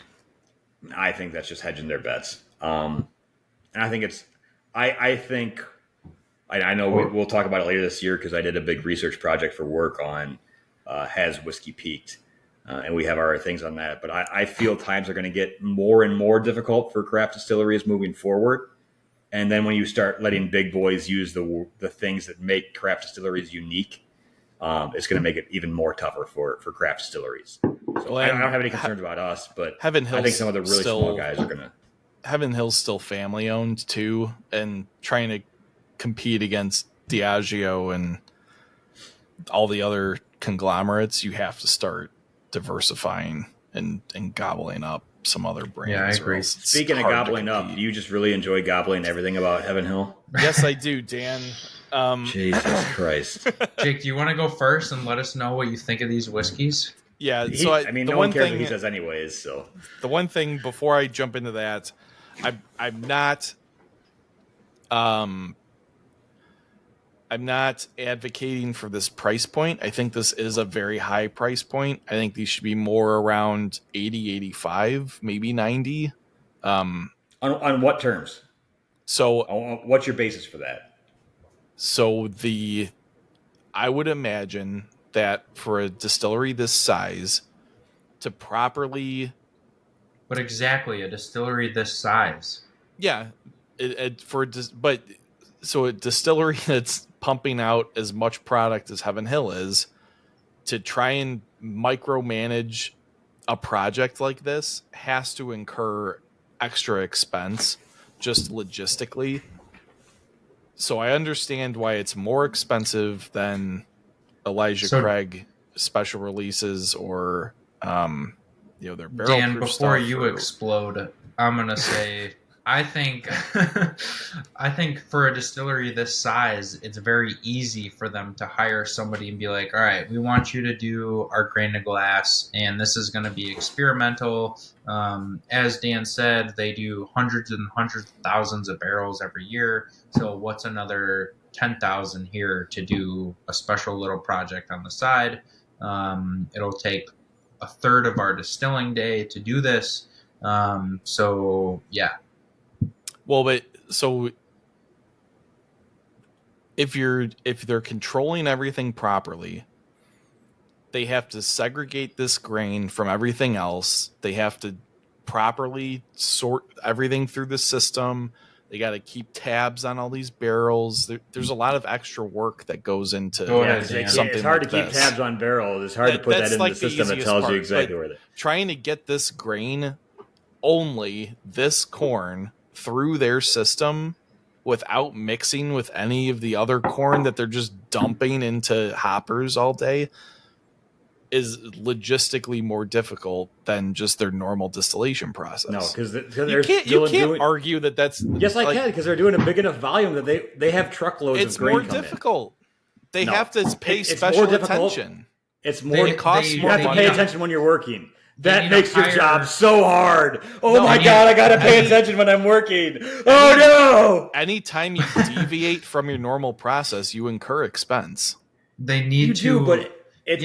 I think that's just hedging their bets. And I think I know we'll talk about it later this year because I did a big research project for work on has whiskey peaked, and we have our things on that. But I feel times are going to get more and more difficult for craft distilleries moving forward. And then when you start letting big boys use the things that make craft distilleries unique, it's going to make it even more tougher for craft distilleries. So I don't have any concerns about us, but Heaven Hill's I think some of the really small guys are going to. Heaven Hill's still family owned too, and trying to compete against Diageo and all the other conglomerates, you have to start diversifying and gobbling up some other brands. Yeah, I agree. Speaking of gobbling up, do you just really enjoy gobbling everything about Heaven Hill? Yes, I do, Dan. Jesus Christ. Jake, do you want to go first and let us know what you think of these whiskeys? Yeah, no one cares what he says anyways. So the one thing before I jump into that, I'm not advocating for this price point. I think this is a very high price point. I think these should be more around 80, 85, maybe 90. On what terms? So what's your basis for that? So I would imagine that for a distillery this size to properly. But exactly a distillery this size. Yeah. So a distillery that's pumping out as much product as Heaven Hill is, to try and micromanage a project like this has to incur extra expense just logistically. So I understand why it's more expensive than Elijah Craig special releases or their barrel. Dan, before you explode, I'm gonna say I think for a distillery this size, it's very easy for them to hire somebody and be like, all right, we want you to do our grain to glass, and this is going to be experimental. As Dan said, they do hundreds and hundreds of thousands of barrels every year. So what's another 10,000 here to do a special little project on the side? It'll take a third of our distilling day to do this. So yeah. Well, but so if they're controlling everything properly, they have to segregate this grain from everything else. They have to properly sort everything through the system. They got to keep tabs on all these barrels. There's a lot of extra work that goes into Go Yeah, ahead, 'cause Dan. it's hard like to keep this. tabs on barrels. It's hard to put That's that in like the the system that easiest tells you part, exactly but where it. trying to get this grain, only this corn, through their system without mixing with any of the other corn that they're just dumping into hoppers all day, is logistically more difficult than just their normal distillation process. No, because you they're can't still you can't doing. argue that that's Yes, I like, can, because they're doing a big enough volume that they have truckloads it's of grain more come in. difficult. They No, have to pay it's special more difficult. attention. It's more. It costs You more have to money. pay attention when you're working. They That need makes to your hire- job so hard. Oh No, my I god, I gotta pay mean- attention when I'm working. Oh no! Anytime you deviate from your normal process, you incur expense. They You need to. do, but it's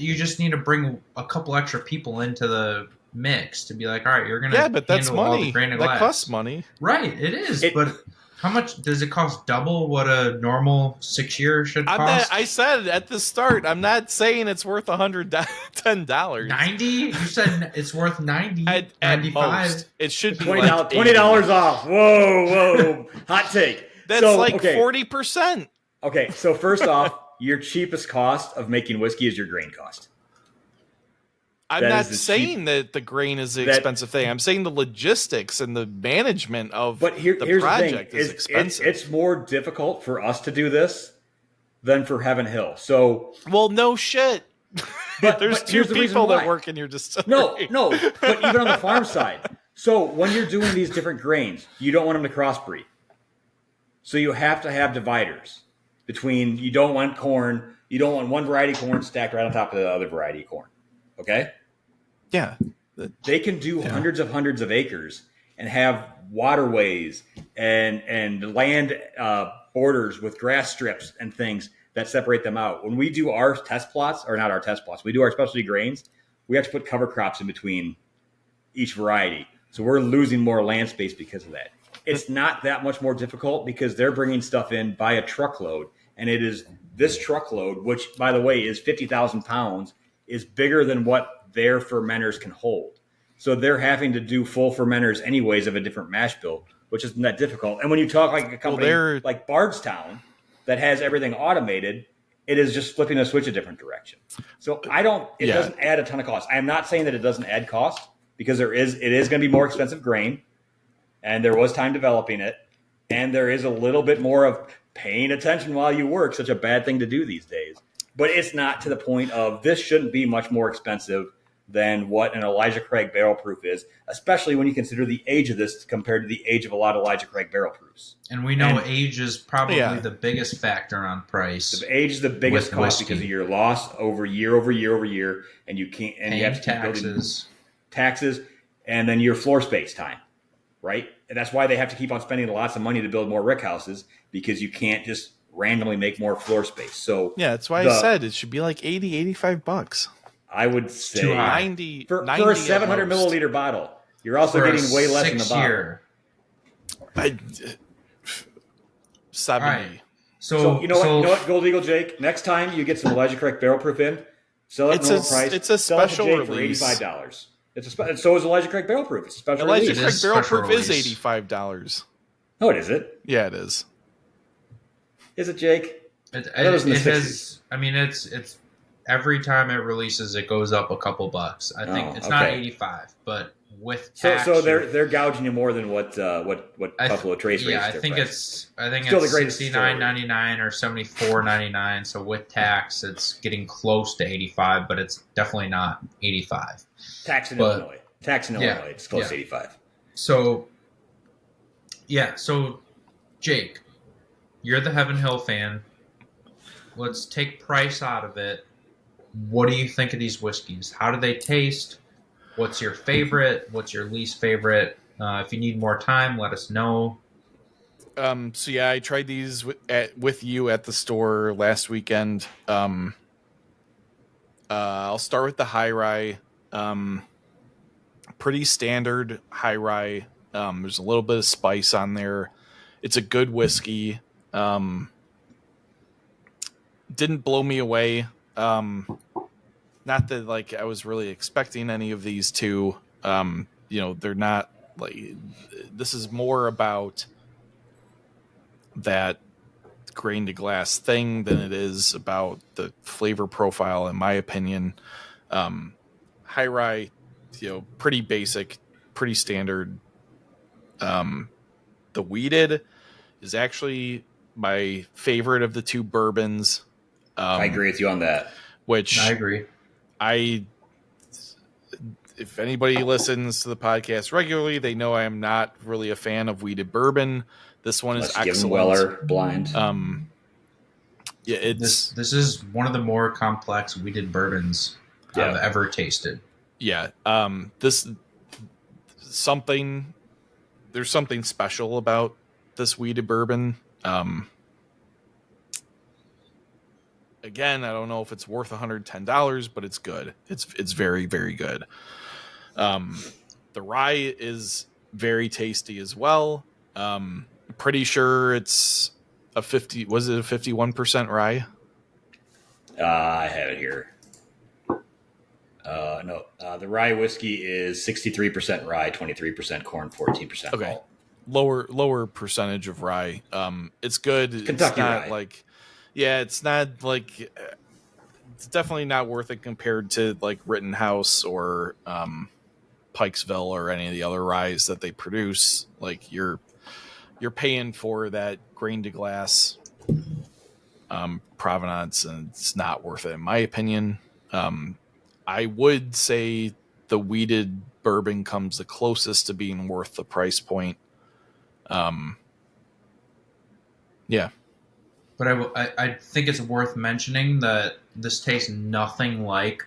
you just need to bring a couple extra people into the mix to be like, all right, you're gonna Yeah, but that's handle all the money. grain of That glass. costs money. Right, it is. It- but how much does it cost? Double what a normal 6-year should cost? I said at the start, I'm not saying it's worth $110. 90? You said it's worth 90. At 95. most, it should be $20 like $20 off. Whoa! Hot take. That's So, like okay. 40%. Okay, so first off, your cheapest cost of making whiskey is your grain cost. I'm That not is the saying that the grain is the that- expensive thing. I'm saying the logistics and the management of But the here's project the thing: is expensive. It's more difficult for us to do this than for Heaven Hill. So Well, no shit. But- There's but two here's the reason people that why. work in your distillery. no, but even on the farm side. So when you're doing these different grains, you don't want them to crossbreed. So you have to have dividers between. You don't want corn. You don't want one variety of corn stacked right on top of the other variety of corn. Okay. Yeah. They can do hundreds of acres and have waterways and land borders with grass strips and things that separate them out. When we do our test plots, or not our test plots, we do our specialty grains, we have to put cover crops in between each variety. So we're losing more land space because of that. It's not that much more difficult because they're bringing stuff in by a truckload. And it is this truckload, which, by the way, is 50,000 pounds, is bigger than what their fermenters can hold. So they're having to do full fermenters anyways of a different mash bill, which isn't that difficult. And when you talk like a company like Bardstown that has everything automated, it is just flipping a switch a different direction. So it doesn't add a ton of cost. I am not saying that it doesn't add cost, because it is going to be more expensive grain, and there was time developing it, and there is a little bit more of paying attention while you work, such a bad thing to do these days. But it's not to the point of this shouldn't be much more expensive than what an Elijah Craig barrel proof is, especially when you consider the age of this compared to the age of a lot of Elijah Craig barrel proofs. And we know age is probably the biggest factor on price. The age is the biggest with cost whiskey. because of your loss over year, and you can't, and you have to keep building taxes, and then your floor space time, right? And that's why they have to keep on spending lots of money to build more rick houses, because you can't just randomly make more floor space. So yeah, that's why I said it should be like $80-$85. I would say Too high. 90 for 90 a 700 at most. milliliter bottle. You're also For a getting way less in the bottle. 6-year. 70. All right. So you know what, Gold Eagle Jake. Next time you get some Elijah Craig barrel proof in, sell it at normal price. It's a sell it to special Jake release. for $85. So is Elijah Craig barrel proof. It's a special Elijah release. Craig is barrel special proof is release. $85. No, it isn't. Yeah, it is. Is it, Jake? It I thought it was in the 60s. has. I mean, it's every time it releases, it goes up a couple bucks. I think it's not okay. 85, but with So tax, they're gouging you more than what Buffalo Trace yeah, raised I their think price. it's Still the greatest $69.99 or $74.99. So with tax, it's getting close to 85, but it's definitely not 85. Tax in but- Illinois. Tax in Yeah, Illinois. It's close to yeah. 85. So, yeah. So, Jake, you're the Heaven Hill fan. Let's take price out of it. What do you think of these whiskeys? How do they taste? What's your favorite? What's your least favorite? If you need more time, let us know. So yeah, I tried these with you at the store last weekend. I'll start with the high rye. Pretty standard high rye. There's a little bit of spice on there. It's a good whiskey. Didn't blow me away. Not that like I was really expecting any of these two. They're not like, this is more about that grain to glass thing than it is about the flavor profile, in my opinion. High rye, pretty basic, pretty standard. The wheated is actually my favorite of the two bourbons. I agree with you on that. Which I agree. If anybody listens to the podcast regularly, they know I am not really a fan of wheated bourbon. This one is excellent. Give Weller blind. Yeah, this is one of the more complex wheated bourbons I've ever tasted. Yeah, there's something special about this wheated bourbon. Again, I don't know if it's worth $110, but it's good. It's very, very good. The rye is very tasty as well. Pretty sure it's a 51% rye? I have it here. No, the rye whiskey is 63% rye, 23% corn, 14% okay. malt. Lower percentage of rye. It's good. Kentucky it's not rye. It's not like, it's definitely not worth it compared to like Rittenhouse or Pikesville or any of the other ryes that they produce. Like you're paying for that grain to glass provenance, and it's not worth it in my opinion. I would say the wheated bourbon comes the closest to being worth the price point. Yeah. But I think it's worth mentioning that this tastes nothing like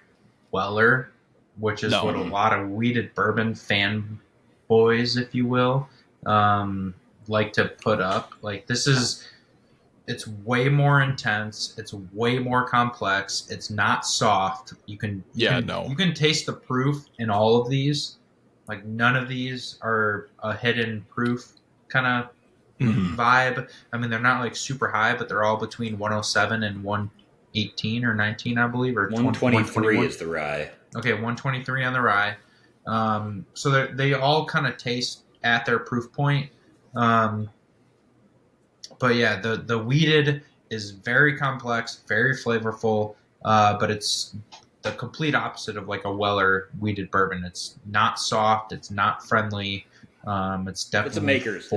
Weller, which is what a lot of wheated bourbon fanboys, if you will, like to put up. Like it's way more intense. It's way more complex. It's not soft. You can taste the proof in all of these. Like none of these are a hidden proof kind of vibe. I mean, they're not like super high, but they're all between 107 and 118 or 19, I believe, or 123 is the rye. Okay, 123 on the rye. So they all kind of taste at their proof point. But yeah, the wheated is very complex, very flavorful, but it's the complete opposite of like a Weller wheated bourbon. It's not soft. It's not friendly. It's definitely It's a maker's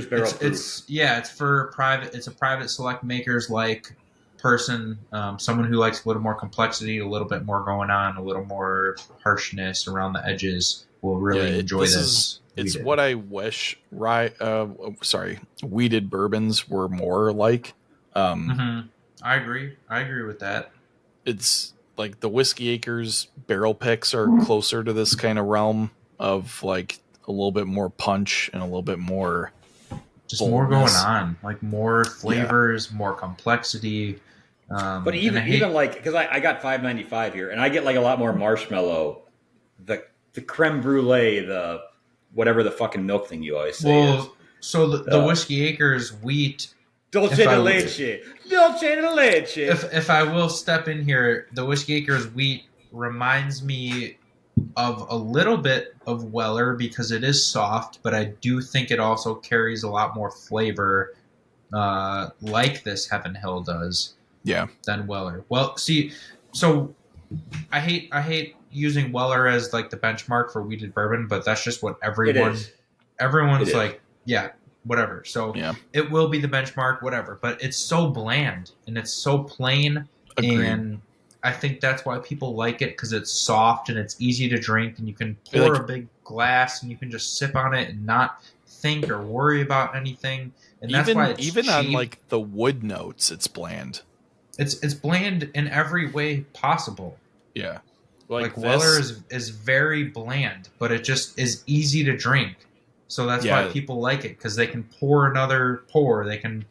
barrel proof. It's for private. It's a private select makers like person, someone who likes a little more complexity, a little bit more going on, a little more harshness around the edges will really enjoy this. It's what I wish wheated bourbons were more like. I agree with that. It's like the Whiskey Acres barrel picks are closer to this kind of realm of like a little bit more punch and a little bit more just boldness. More going on, like more flavors, more complexity. But even like, because I got $5.95 here, and I get like a lot more marshmallow, the creme brulee, the whatever the fucking milk thing you always say is. So the Whiskey Acres wheat. Dolce de leche. If I will step in here, the Whiskey Acres wheat reminds me of a little bit of Weller because it is soft, but I do think it also carries a lot more flavor, like this Heaven Hill does. Yeah. Than Weller. Well, see, so I hate using Weller as like the benchmark for wheated bourbon, but that's just what everyone's like, yeah, whatever. So it will be the benchmark, whatever. But it's so bland and it's so plain. Agreed. And I think that's why people like it, because it's soft and it's easy to drink, and you can pour a big glass and you can just sip on it and not think or worry about anything. And that's why it's cheap. On like the wood notes, it's bland. It's bland in every way possible. Yeah. Like Weller is very bland, but it just is easy to drink. So that's why people like it, because they can pour another pour. They can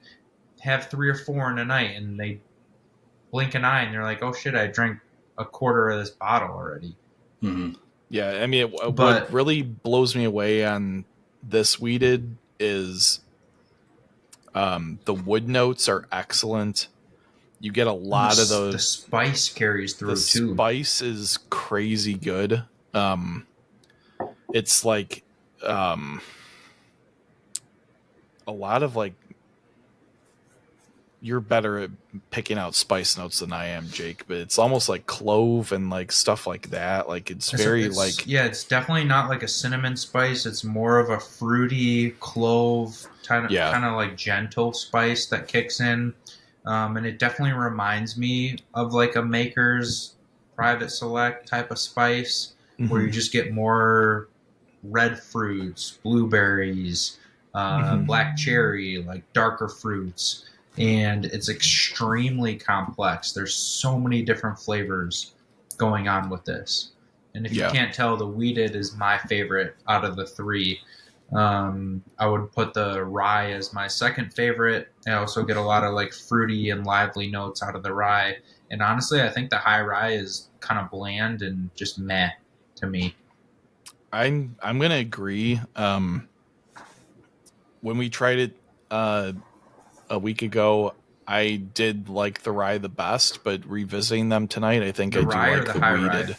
have 3 or 4 in a night, and they blink an eye, and they're like, oh shit, I drank a quarter of this bottle already. Mm-hmm. Yeah, I mean, what really blows me away on this wheated is the wood notes are excellent. You get a lot of those. The spice carries through too. The spice is crazy good. It's like a lot of like you're better at picking out spice notes than I am, Jake. But it's almost like clove and like stuff like that. Like it's it's definitely not like a cinnamon spice. It's more of a fruity clove kind of like gentle spice that kicks in, and it definitely reminds me of like a Maker's Private Select type of spice, where you just get more red fruits, blueberries, black cherry, like darker fruits. And it's extremely complex. There's so many different flavors going on with this. And if you can't tell, the Wheated is my favorite out of the three. I would put the rye as my second favorite. I also get a lot of like fruity and lively notes out of the rye. And honestly, I think the high rye is kind of bland and just meh to me. I'm gonna agree. When we tried it a week ago, I did like the rye the best, but revisiting them tonight, I think I do like the Wheated.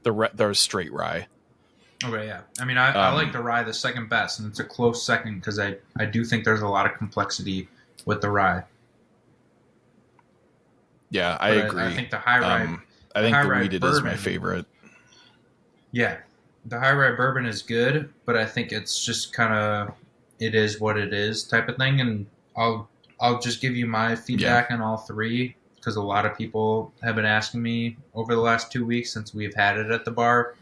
The straight rye. Okay, yeah. I mean, I like the rye the second best, and it's a close second because I do think there's a lot of complexity with the rye. Yeah, I agree. I think the high rye. I think the Wheated is my favorite. Yeah, the high rye bourbon is good, but I think it's just kind of it is what it is type of thing, and I'll just give you my feedback on all three because a lot of people have been asking me over the last 2 weeks since we've had it at the bar.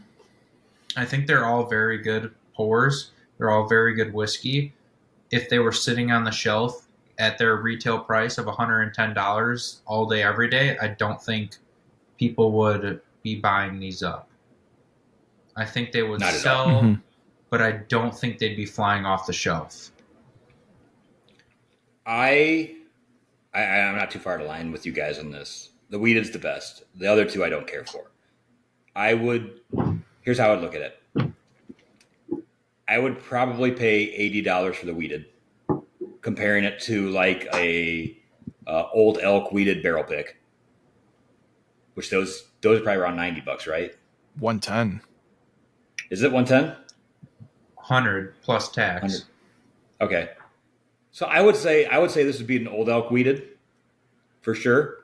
I think they're all very good pours. They're all very good whiskey. If they were sitting on the shelf at their retail price of $110 all day, every day, I don't think people would be buying these up. I think they would sell, but I don't think they'd be flying off the shelf. I'm not too far to line with you guys on this. The Wheated's the best. The other two I don't care for. Here's how I would look at it. I would probably pay $80 for the Wheated, comparing it to like a Old Elk Wheated barrel pick, which those are probably around $90, right? 110. Is it 110? 100 plus tax. 100. Okay. So I would say this would be an Old Elk Wheated for sure.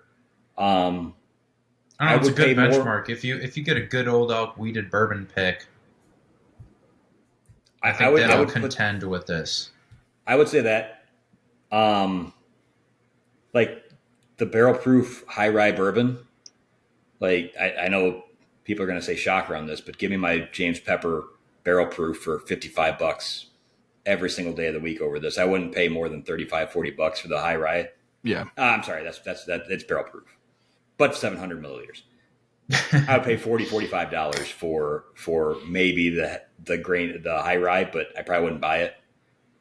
I know, it's a good benchmark. If you get a good Old Elk Wheated bourbon pick, I think that'll contend with this. I would say that, like the barrel proof high rye bourbon. Like I know people are going to say shocker on this, but give me my James Pepper barrel proof for $55 every single day of the week over this. I wouldn't pay more than $35-$40 for the high rye. Yeah. I'm sorry. That's it's barrel proof, but 700 milliliters. I would pay $40-$45 for maybe the high rye, but I probably wouldn't buy it.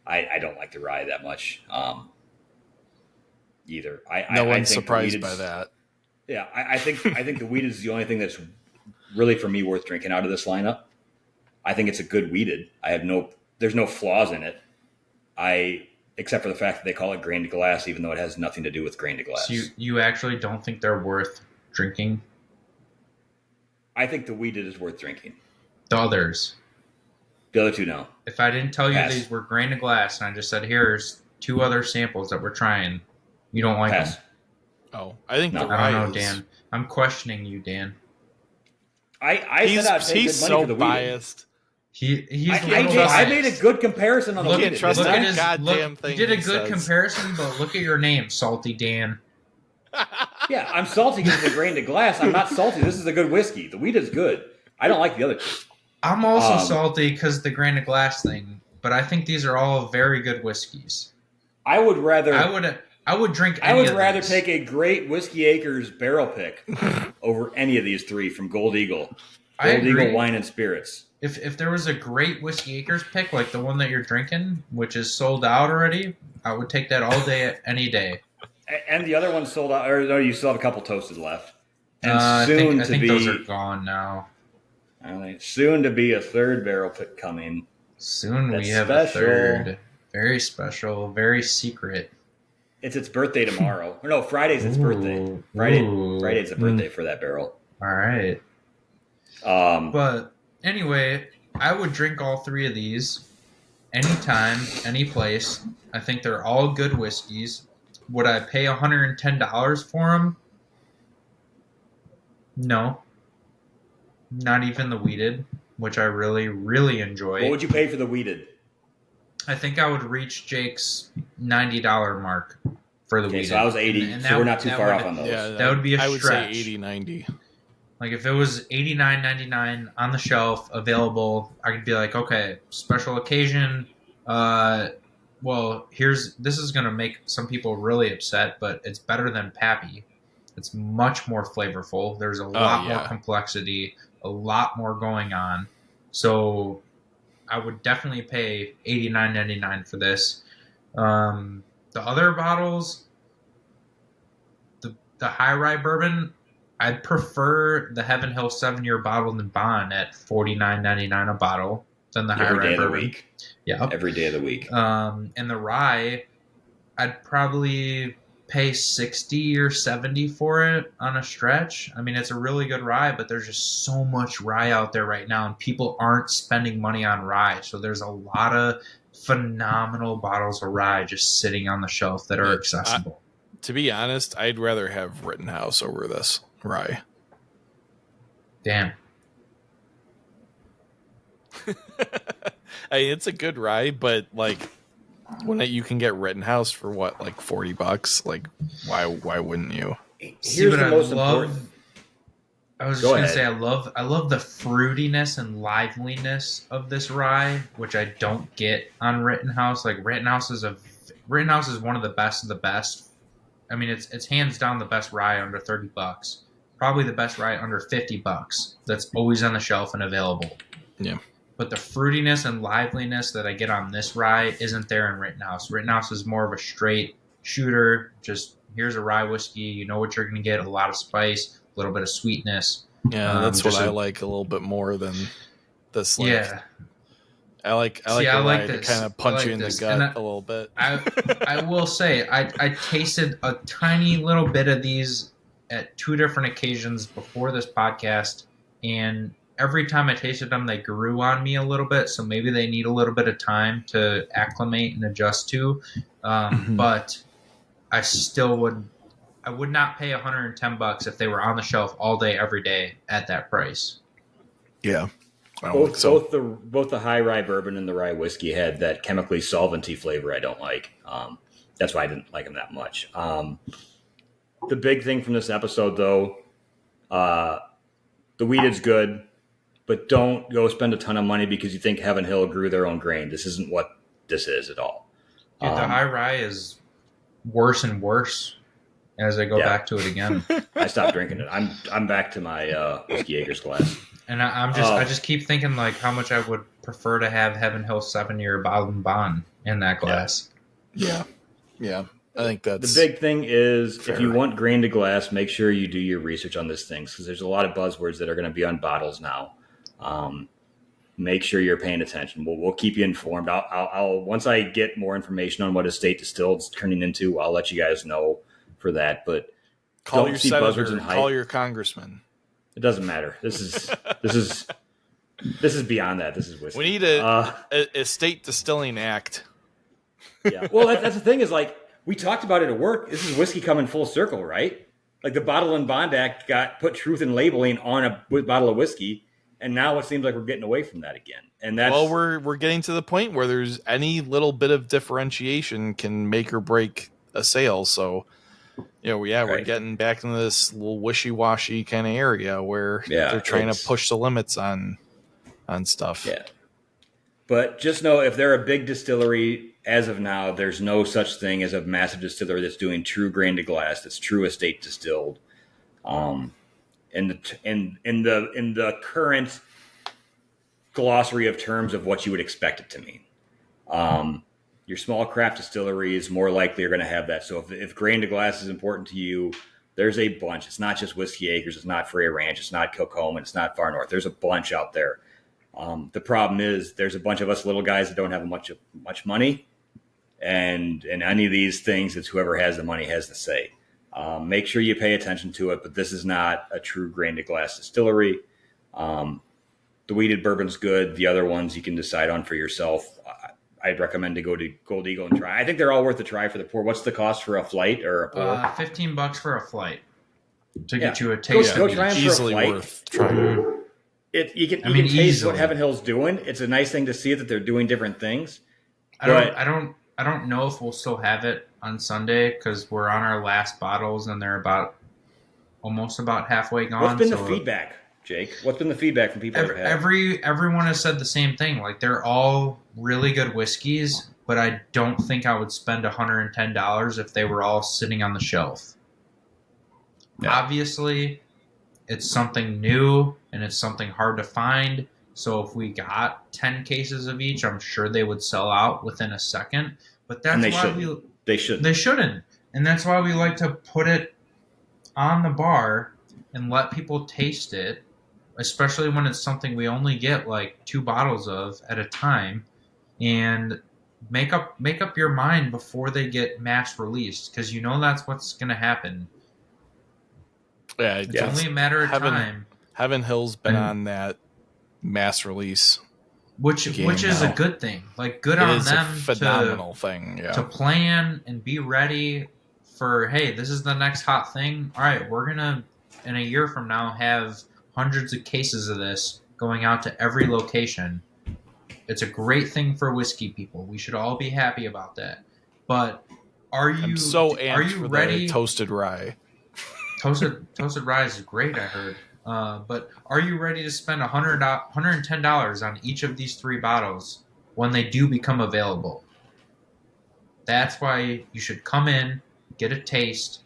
I don't like the rye that much either. No one's surprised by that. Yeah, I think the Wheated is the only thing that's really for me worth drinking out of this lineup. I think it's a good Wheated. There's no flaws in it. Except for the fact that they call it grain to glass, even though it has nothing to do with grain to glass. So you actually don't think they're worth drinking? I think the Wheated is worth drinking. The others? The other two, no. If I didn't tell you these were grain to glass and I just said, here's 2 other samples that we're trying, you don't like them? Oh, I think the rye I don't know, Dan. I'm questioning you, Dan. He's so biased. I made a good comparison on the Wheated. You did a good comparison, but look at your name, Salty Dan. Yeah, I'm salty because it's a grain to glass. I'm not salty. This is a good whiskey. The Wheat is good. I don't like the other two. I'm also salty because the grain to glass thing, but I think these are all very good whiskeys. I would rather drink. I would rather take a Great Whiskey Acres barrel pick over any of these 3 from Gold Eagle. Gold Eagle Wine and Spirits. If there was a Great Whiskey Acres pick like the one that you're drinking, which is sold out already, I would take that all day, any day. And the other one's sold out, or no, you still have a couple toasted left. And I think those are gone now. Soon to be a 3rd barrel pick coming. Soon we have a 3rd. Very special, very secret. It's its birthday tomorrow. Or no, Friday's its birthday. Friday's a birthday for that barrel. All right. But anyway, I would drink all 3 of these anytime, any place. I think they're all good whiskeys. Would I pay $110 for them? No, not even the weeded, which I really, really enjoy. What would you pay for the weeded? I think I would reach Jake's $90 mark for the weeded. So I was 80, so we're not too far off on those. Yeah, That would be a I would stretch. say 80, 90. Like if it was $89.99 on the shelf available, I could be like, okay, special occasion. Well, this is gonna make some people really upset, but it's better than Pappy. It's much more flavorful. There's a lot more complexity, a lot more going on. So I would definitely pay $89.99 for this. The other bottles, the high rye bourbon, I'd prefer the Heaven Hill 7-year bottled and bond at $49.99 a bottle than the high rye bourbon. Every day of the week. Yeah. Every day of the week. And the rye, I'd probably pay 60 or 70 for it on a stretch. I mean, it's a really good rye, but there's just so much rye out there right now, and people aren't spending money on rye. So there's a lot of phenomenal bottles of rye just sitting on the shelf that are accessible. To be honest, I'd rather have Rittenhouse over this rye. Damn. I mean, it's a good rye, but like when you can get Rittenhouse for what, like $40? Like, why wouldn't you? See what I love. I was just gonna say I love the fruitiness and liveliness of this rye, which I don't get on Rittenhouse. Like Rittenhouse is one of the best of the best. I mean, it's hands down the best rye under $30. Probably the best rye under $50. That's always on the shelf and available. Yeah. But the fruitiness and liveliness that I get on this rye isn't there in Rittenhouse. Rittenhouse is more of a straight shooter. Just here's a rye whiskey. You know what you're going to get. A lot of spice, a little bit of sweetness. Yeah, that's what I like a little bit more than this. Like, yeah. I like rye to kind of punch you in the gut a little bit. I will say, I tasted a tiny little bit of these at 2 different occasions before this podcast, and every time I tasted them, they grew on me a little bit, so maybe they need a little bit of time to acclimate and adjust to. But I still would not pay $110 if they were on the shelf all day, every day at that price. Yeah. Both the high rye bourbon and the rye whiskey had that chemically solventy flavor I don't like. That's why I didn't like them that much. The big thing from this episode, though, the weeded's good, but don't go spend a ton of money because you think Heaven Hill grew their own grain. This isn't what this is at all. Dude, the high rye is worse and worse as I go back to it again. I stopped drinking it. I'm back to my Whiskey Acres glass. And I just keep thinking like how much I would prefer to have Heaven Hill 7-year bottled and bond in that glass. Yeah. I think that's the big thing is if you want grain to glass, make sure you do your research on these things because there's a lot of buzzwords that are going to be on bottles now. Make sure you're paying attention. We'll keep you informed. I'll once I get more information on what estate distilled's turning into, I'll let you guys know for that. But call your senator, call your congressman. It doesn't matter. This is beyond that. This is whiskey. We need a estate distilling act. Yeah. Well, that's the thing is like we talked about it at work. This is whiskey coming full circle, right? Like the Bottle and Bond Act put truth in labeling on a bottle of whiskey, and now it seems like we're getting away from that again. And that's we're getting to the point where there's any little bit of differentiation can make or break a sale. So, we're getting back into this little wishy-washy kind of area where they're trying to push the limits on stuff. Yeah. But just know if they're a big distillery, as of now, there's no such thing as a massive distillery that's doing true grain to glass, that's true estate distilled. In the current glossary of terms of what you would expect it to mean. Your small craft distilleries more likely are going to have that. So if grain to glass is important to you, there's a bunch. It's not just Whiskey Acres. It's not Freya Ranch. It's not Kilchoman. It's not Far North. There's a bunch out there. The problem is there's a bunch of us little guys that don't have much money. And in any of these things, it's whoever has the money has the say. Make sure you pay attention to it, but this is not a true grain to glass distillery. The weeded bourbon's good. The other ones you can decide on for yourself. I'd recommend to go to Gold Eagle and try. I think they're all worth a try for the pour. What's the cost for a flight or a pour? $15 for a flight to get Yeah. you a taste Go of try 'em each. for a Easily flight. worth trying. You can taste easily. what Heaven Hill's doing. It's a nice thing to see that they're doing different things. I don't know if we'll still have it on Sunday because we're on our last bottles and they're almost about halfway gone. What's been the feedback, Jake? What's been the feedback from people that have had it? Everyone has said the same thing. Like they're all really good whiskeys, but I don't think I would spend $110 if they were all sitting on the shelf. Yeah. Obviously, it's something new and it's something hard to find. So if we got 10 cases of each, I'm sure they would sell out within a second. But that's And they why shouldn't. They shouldn't. they shouldn't. And that's why we like to put it on the bar and let people taste it, especially when it's something we only get like 2 bottles of at a time, and make up your mind before they get mass released, because you know that's what's going to happen. Yeah, It's only a matter of time. Heaven Hill's been And- on that mass release. Which is now. a good thing. Like, good It on is them a phenomenal thing. Yeah. to plan and be ready for, hey, this is the next hot thing. All right, we're going to, in a year from now, have hundreds of cases of this going out to every location. It's a great thing for whiskey people. We should all be happy about that. But I'm so are amped you for ready? the toasted rye. Toasted rye is great, I heard. But are you ready to spend $110 on each of these 3 bottles when they do become available? That's why you should come in, get a taste,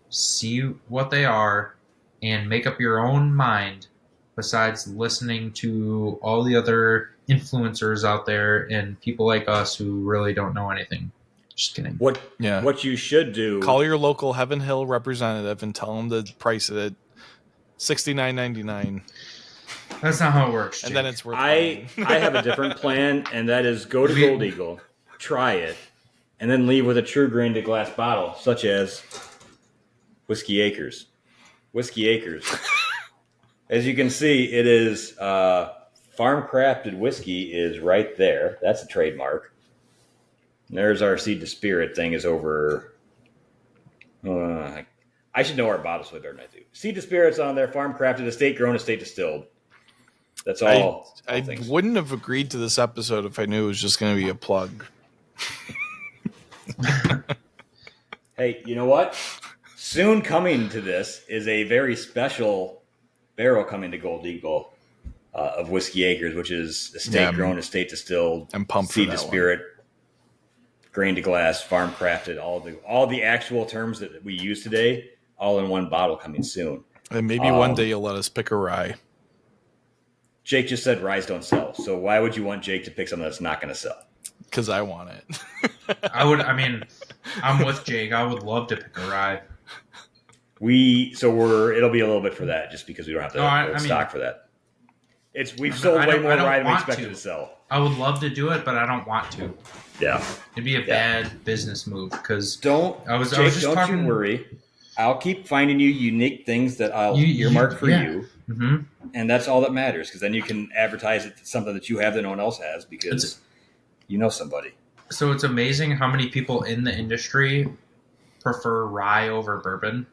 see what they are, and make up your own mind, besides listening to all the other influencers out there and people like us who really don't know anything. Just kidding. What you should do? Call your local Heaven Hill representative and tell them to price it at $69.99, That's not how it works, Jake. and then it's worth. I have a different plan, and that is go to Gold Eagle, try it, and then leave with a true grain to glass bottle, such as Whiskey Acres. Whiskey Acres. As you can see, it is farm crafted whiskey is right there. That's a trademark. And there's our Seed to Spirit thing is over. I should know our bottles way better than I do. Seed to Spirit's on there. Farm crafted, estate grown, estate distilled. That's all. I things. wouldn't have agreed to this episode if I knew it was just going to be a plug. Hey, you know what? Soon coming to this is a very special barrel coming to Gold Eagle of Whiskey Acres, which is estate grown, estate distilled, I'm pumped for Seed that to one. Spirit, grain to glass, farm crafted, all the actual terms that we use today, all in one bottle coming soon. And maybe one day you'll let us pick a rye. Jake just said ryes don't sell, so why would you want Jake to pick something that's not going to sell? Because I want it. I'm with Jake. I would love to pick a rye. It'll be a little bit for that, just because we don't have to stock for that. We've sold way more rye than we expected to sell. I would love to do it, but I don't want to. Yeah, it'd be a bad business move because don't you worry. I'll keep finding you unique things that I'll earmark for you, and that's all that matters. Because then you can advertise it to something that you have that no one else has, because you know somebody. So it's amazing how many people in the industry prefer rye over bourbon.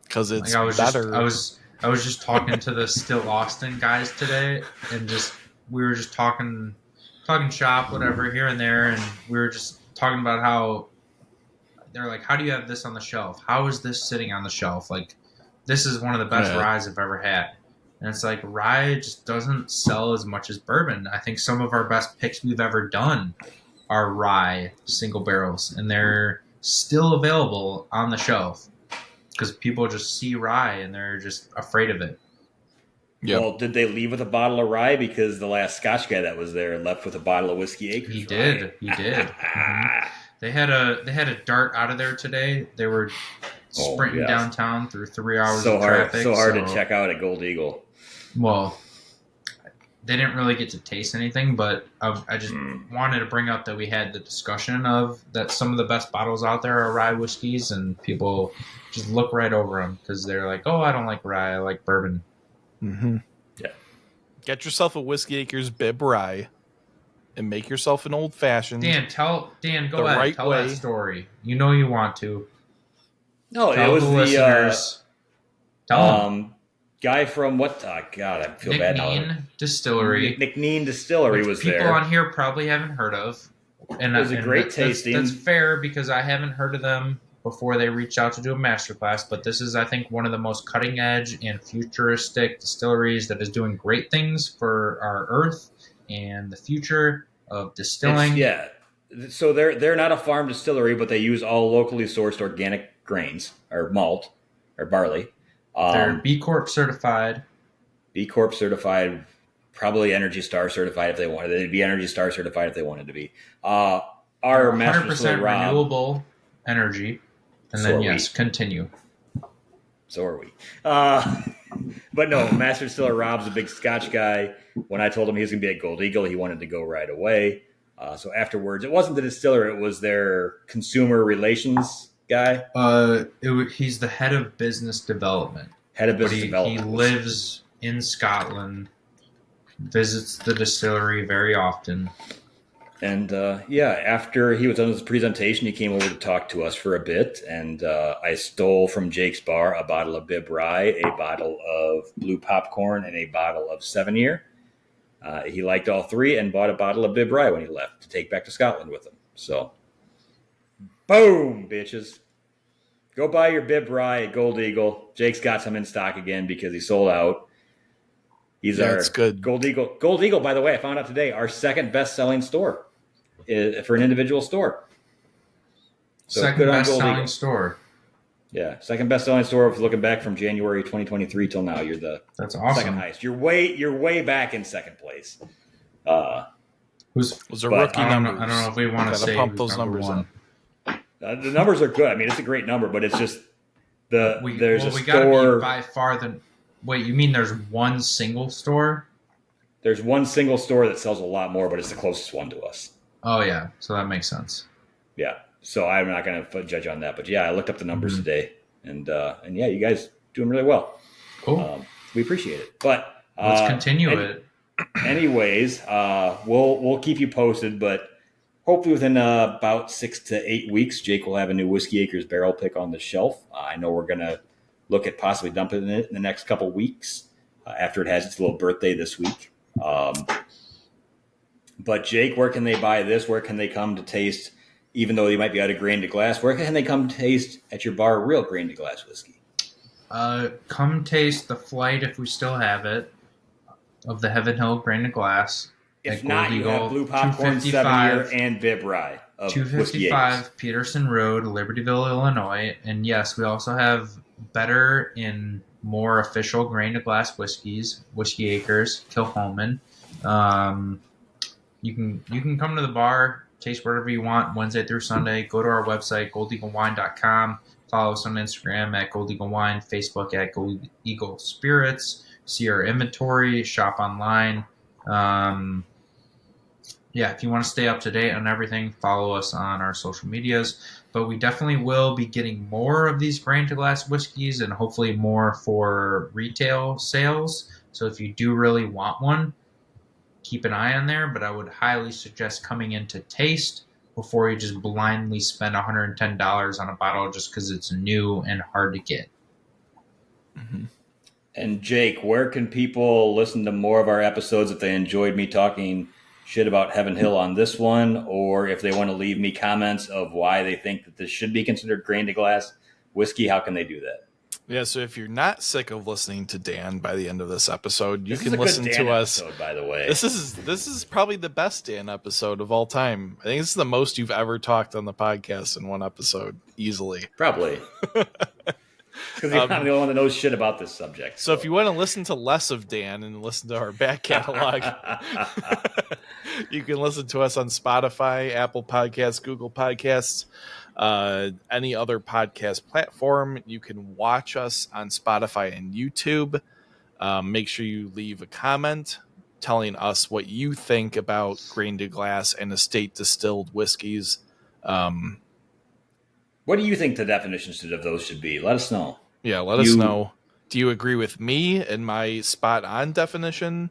Because it's better. I was just talking to the Still Austin guys today, and we were just talking shop, whatever, here and there, and we were just talking about how they're like, how do you have this on the shelf? How is this sitting on the shelf? Like, this is one of the best ryes I've ever had. And it's like, rye just doesn't sell as much as bourbon. I think some of our best picks we've ever done are rye single barrels, and they're still available on the shelf because people just see rye and they're just afraid of it. Yep. Well, did they leave with a bottle of rye? Because the last Scotch guy that was there left with a bottle of Whiskey Acres. He did. They had a dart out of there today. They were sprinting downtown through 3 hours of traffic. So hard to check out at Gold Eagle. Well, they didn't really get to taste anything, but I just wanted to bring up that we had the discussion of that some of the best bottles out there are rye whiskeys, and people just look right over them because they're like, oh, I don't like rye, I like bourbon. Yeah. Get yourself a Whiskey Acres Bib Rye. and make yourself an old fashioned. Dan, go The ahead. right Tell way. that story. You know you want to. No, Tell it was the the listeners. Tell them. guy from what? God, I feel bad now. McNean Distillery. McNean Distillery which was people there. on here probably haven't heard of. And It was a great tasting. tasting. That's fair because I haven't heard of them before they reached out to do a masterclass. But this is, I think, one of the most cutting edge and futuristic distilleries that is doing great things for our earth and the future of distilling. Yeah. So they're not a farm distillery, but they use all locally sourced organic grains or malt or barley. They're B Corp certified. B Corp certified, probably Energy Star certified if they wanted. They'd be Energy Star certified if they wanted to be. Our master 100% distiller Rob. renewable energy. And So then, are yes, we. continue. So are we. But no, master distiller Rob's a big Scotch guy. When I told him he was going to be at Gold Eagle, he wanted to go right away. So afterwards, it wasn't the distiller; it was their consumer relations guy, He's the head of business development. head of But business he development. lives in Scotland, visits the distillery very often. And after he was done his presentation, he came over to talk to us for a bit. And I stole from Jake's bar a bottle of Bib Rye, a bottle of Blue Popcorn, and a bottle of 7-Year. He liked all three and bought a bottle of Bib Rye when he left to take back to Scotland with him. So, boom, bitches. Go buy your Bib Rye at Gold Eagle. Jake's got some in stock again because he sold out. He's our That's good. Gold Eagle. Gold Eagle, by the way, I found out today, our second best-selling store for an individual store. So Second good on best Gold selling Eagle. store. Yeah, second best-selling store. If looking back from January 2023 till now, you're the That's awesome. second highest. You're way back in second place. Who's Those are But rookie I don't numbers. know if we want to Gotta say pump who's those number numbers one. up. The numbers are good. I mean, it's a great number, but it's just there's We a gotta store. be by far the. Wait, you mean there's one single store? There's one single store that sells a lot more, but it's the closest one to us. Oh yeah, so that makes sense. Yeah, so I'm not going to judge on that, but yeah, I looked up the numbers today, and yeah, you guys doing really well. Cool. We appreciate it. But Let's continue it. Anyways, we'll keep you posted, but hopefully within about 6 to 8 weeks, Jake will have a new Whiskey Acres barrel pick on the shelf. I know we're going to look at possibly dumping it in the next couple weeks after it has its little birthday this week. But Jake, where can they buy this? Where can they come to taste, even though they might be out of grain to glass, where can they come taste at your bar real grain to glass whiskey? Come taste the flight if we still have it of the Heaven Hill Grain to Glass. If at not, Gold you Eagle, have Blue Popcorn, 255 7-Year, and Bib Rye of Whiskey Acres. 255 Peterson Road, Libertyville, Illinois. And yes, we also have better and more official grain to glass whiskeys, Whiskey Acres, Kilchoman. You can come to the bar, taste whatever you want Wednesday through Sunday. Go to our website, goldeaglewine.com. Follow us on Instagram at Gold Eagle Wine, Facebook at Gold Eagle Spirits. See our inventory, shop online. If you want to stay up to date on everything, follow us on our social medias. But we definitely will be getting more of these grain to glass whiskeys and hopefully more for retail sales. So if you do really want one, keep an eye on there. But I would highly suggest coming in to taste before you just blindly spend $110 on a bottle just because it's new and hard to get. Mm-hmm. And Jake, where can people listen to more of our episodes if they enjoyed me talking shit about Heaven Hill on this one, or if they want to leave me comments of why they think that this should be considered grain to glass whiskey? How can they do that? Yeah, so if you're not sick of listening to Dan by the end of this episode, you This is can a good listen Dan to us. episode, by the way. This is probably the best Dan episode of all time. I think this is the most you've ever talked on the podcast in one episode, easily. Probably. Because you're not the only one that knows shit about this subject. So if you want to listen to less of Dan and listen to our back catalog, you can listen to us on Spotify, Apple Podcasts, Google Podcasts, any other podcast platform. You can watch us on Spotify and YouTube. Make sure you leave a comment telling us what you think about grain to glass and estate distilled whiskeys. What do you think the definitions of those should be? Let us know. Yeah, let us know. Do you agree with me and my spot on definition?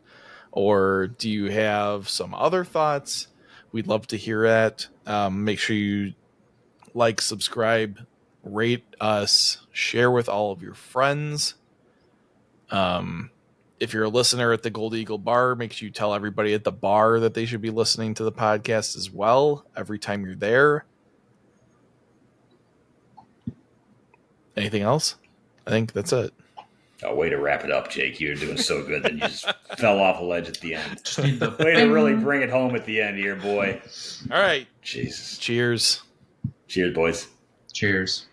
or do you have some other thoughts? We'd love to hear that. Make sure you like, subscribe, rate us, share with all of your friends. If you're a listener at the Gold Eagle Bar, make sure you tell everybody at the bar that they should be listening to the podcast as well every time you're there. Anything else? I think that's it. Oh, way to wrap it up, Jake. You're doing so good that you just fell off a ledge at the end. Just need the Way to really bring it home at the end here, boy. All right. Jesus. Cheers. Cheers, boys. Cheers.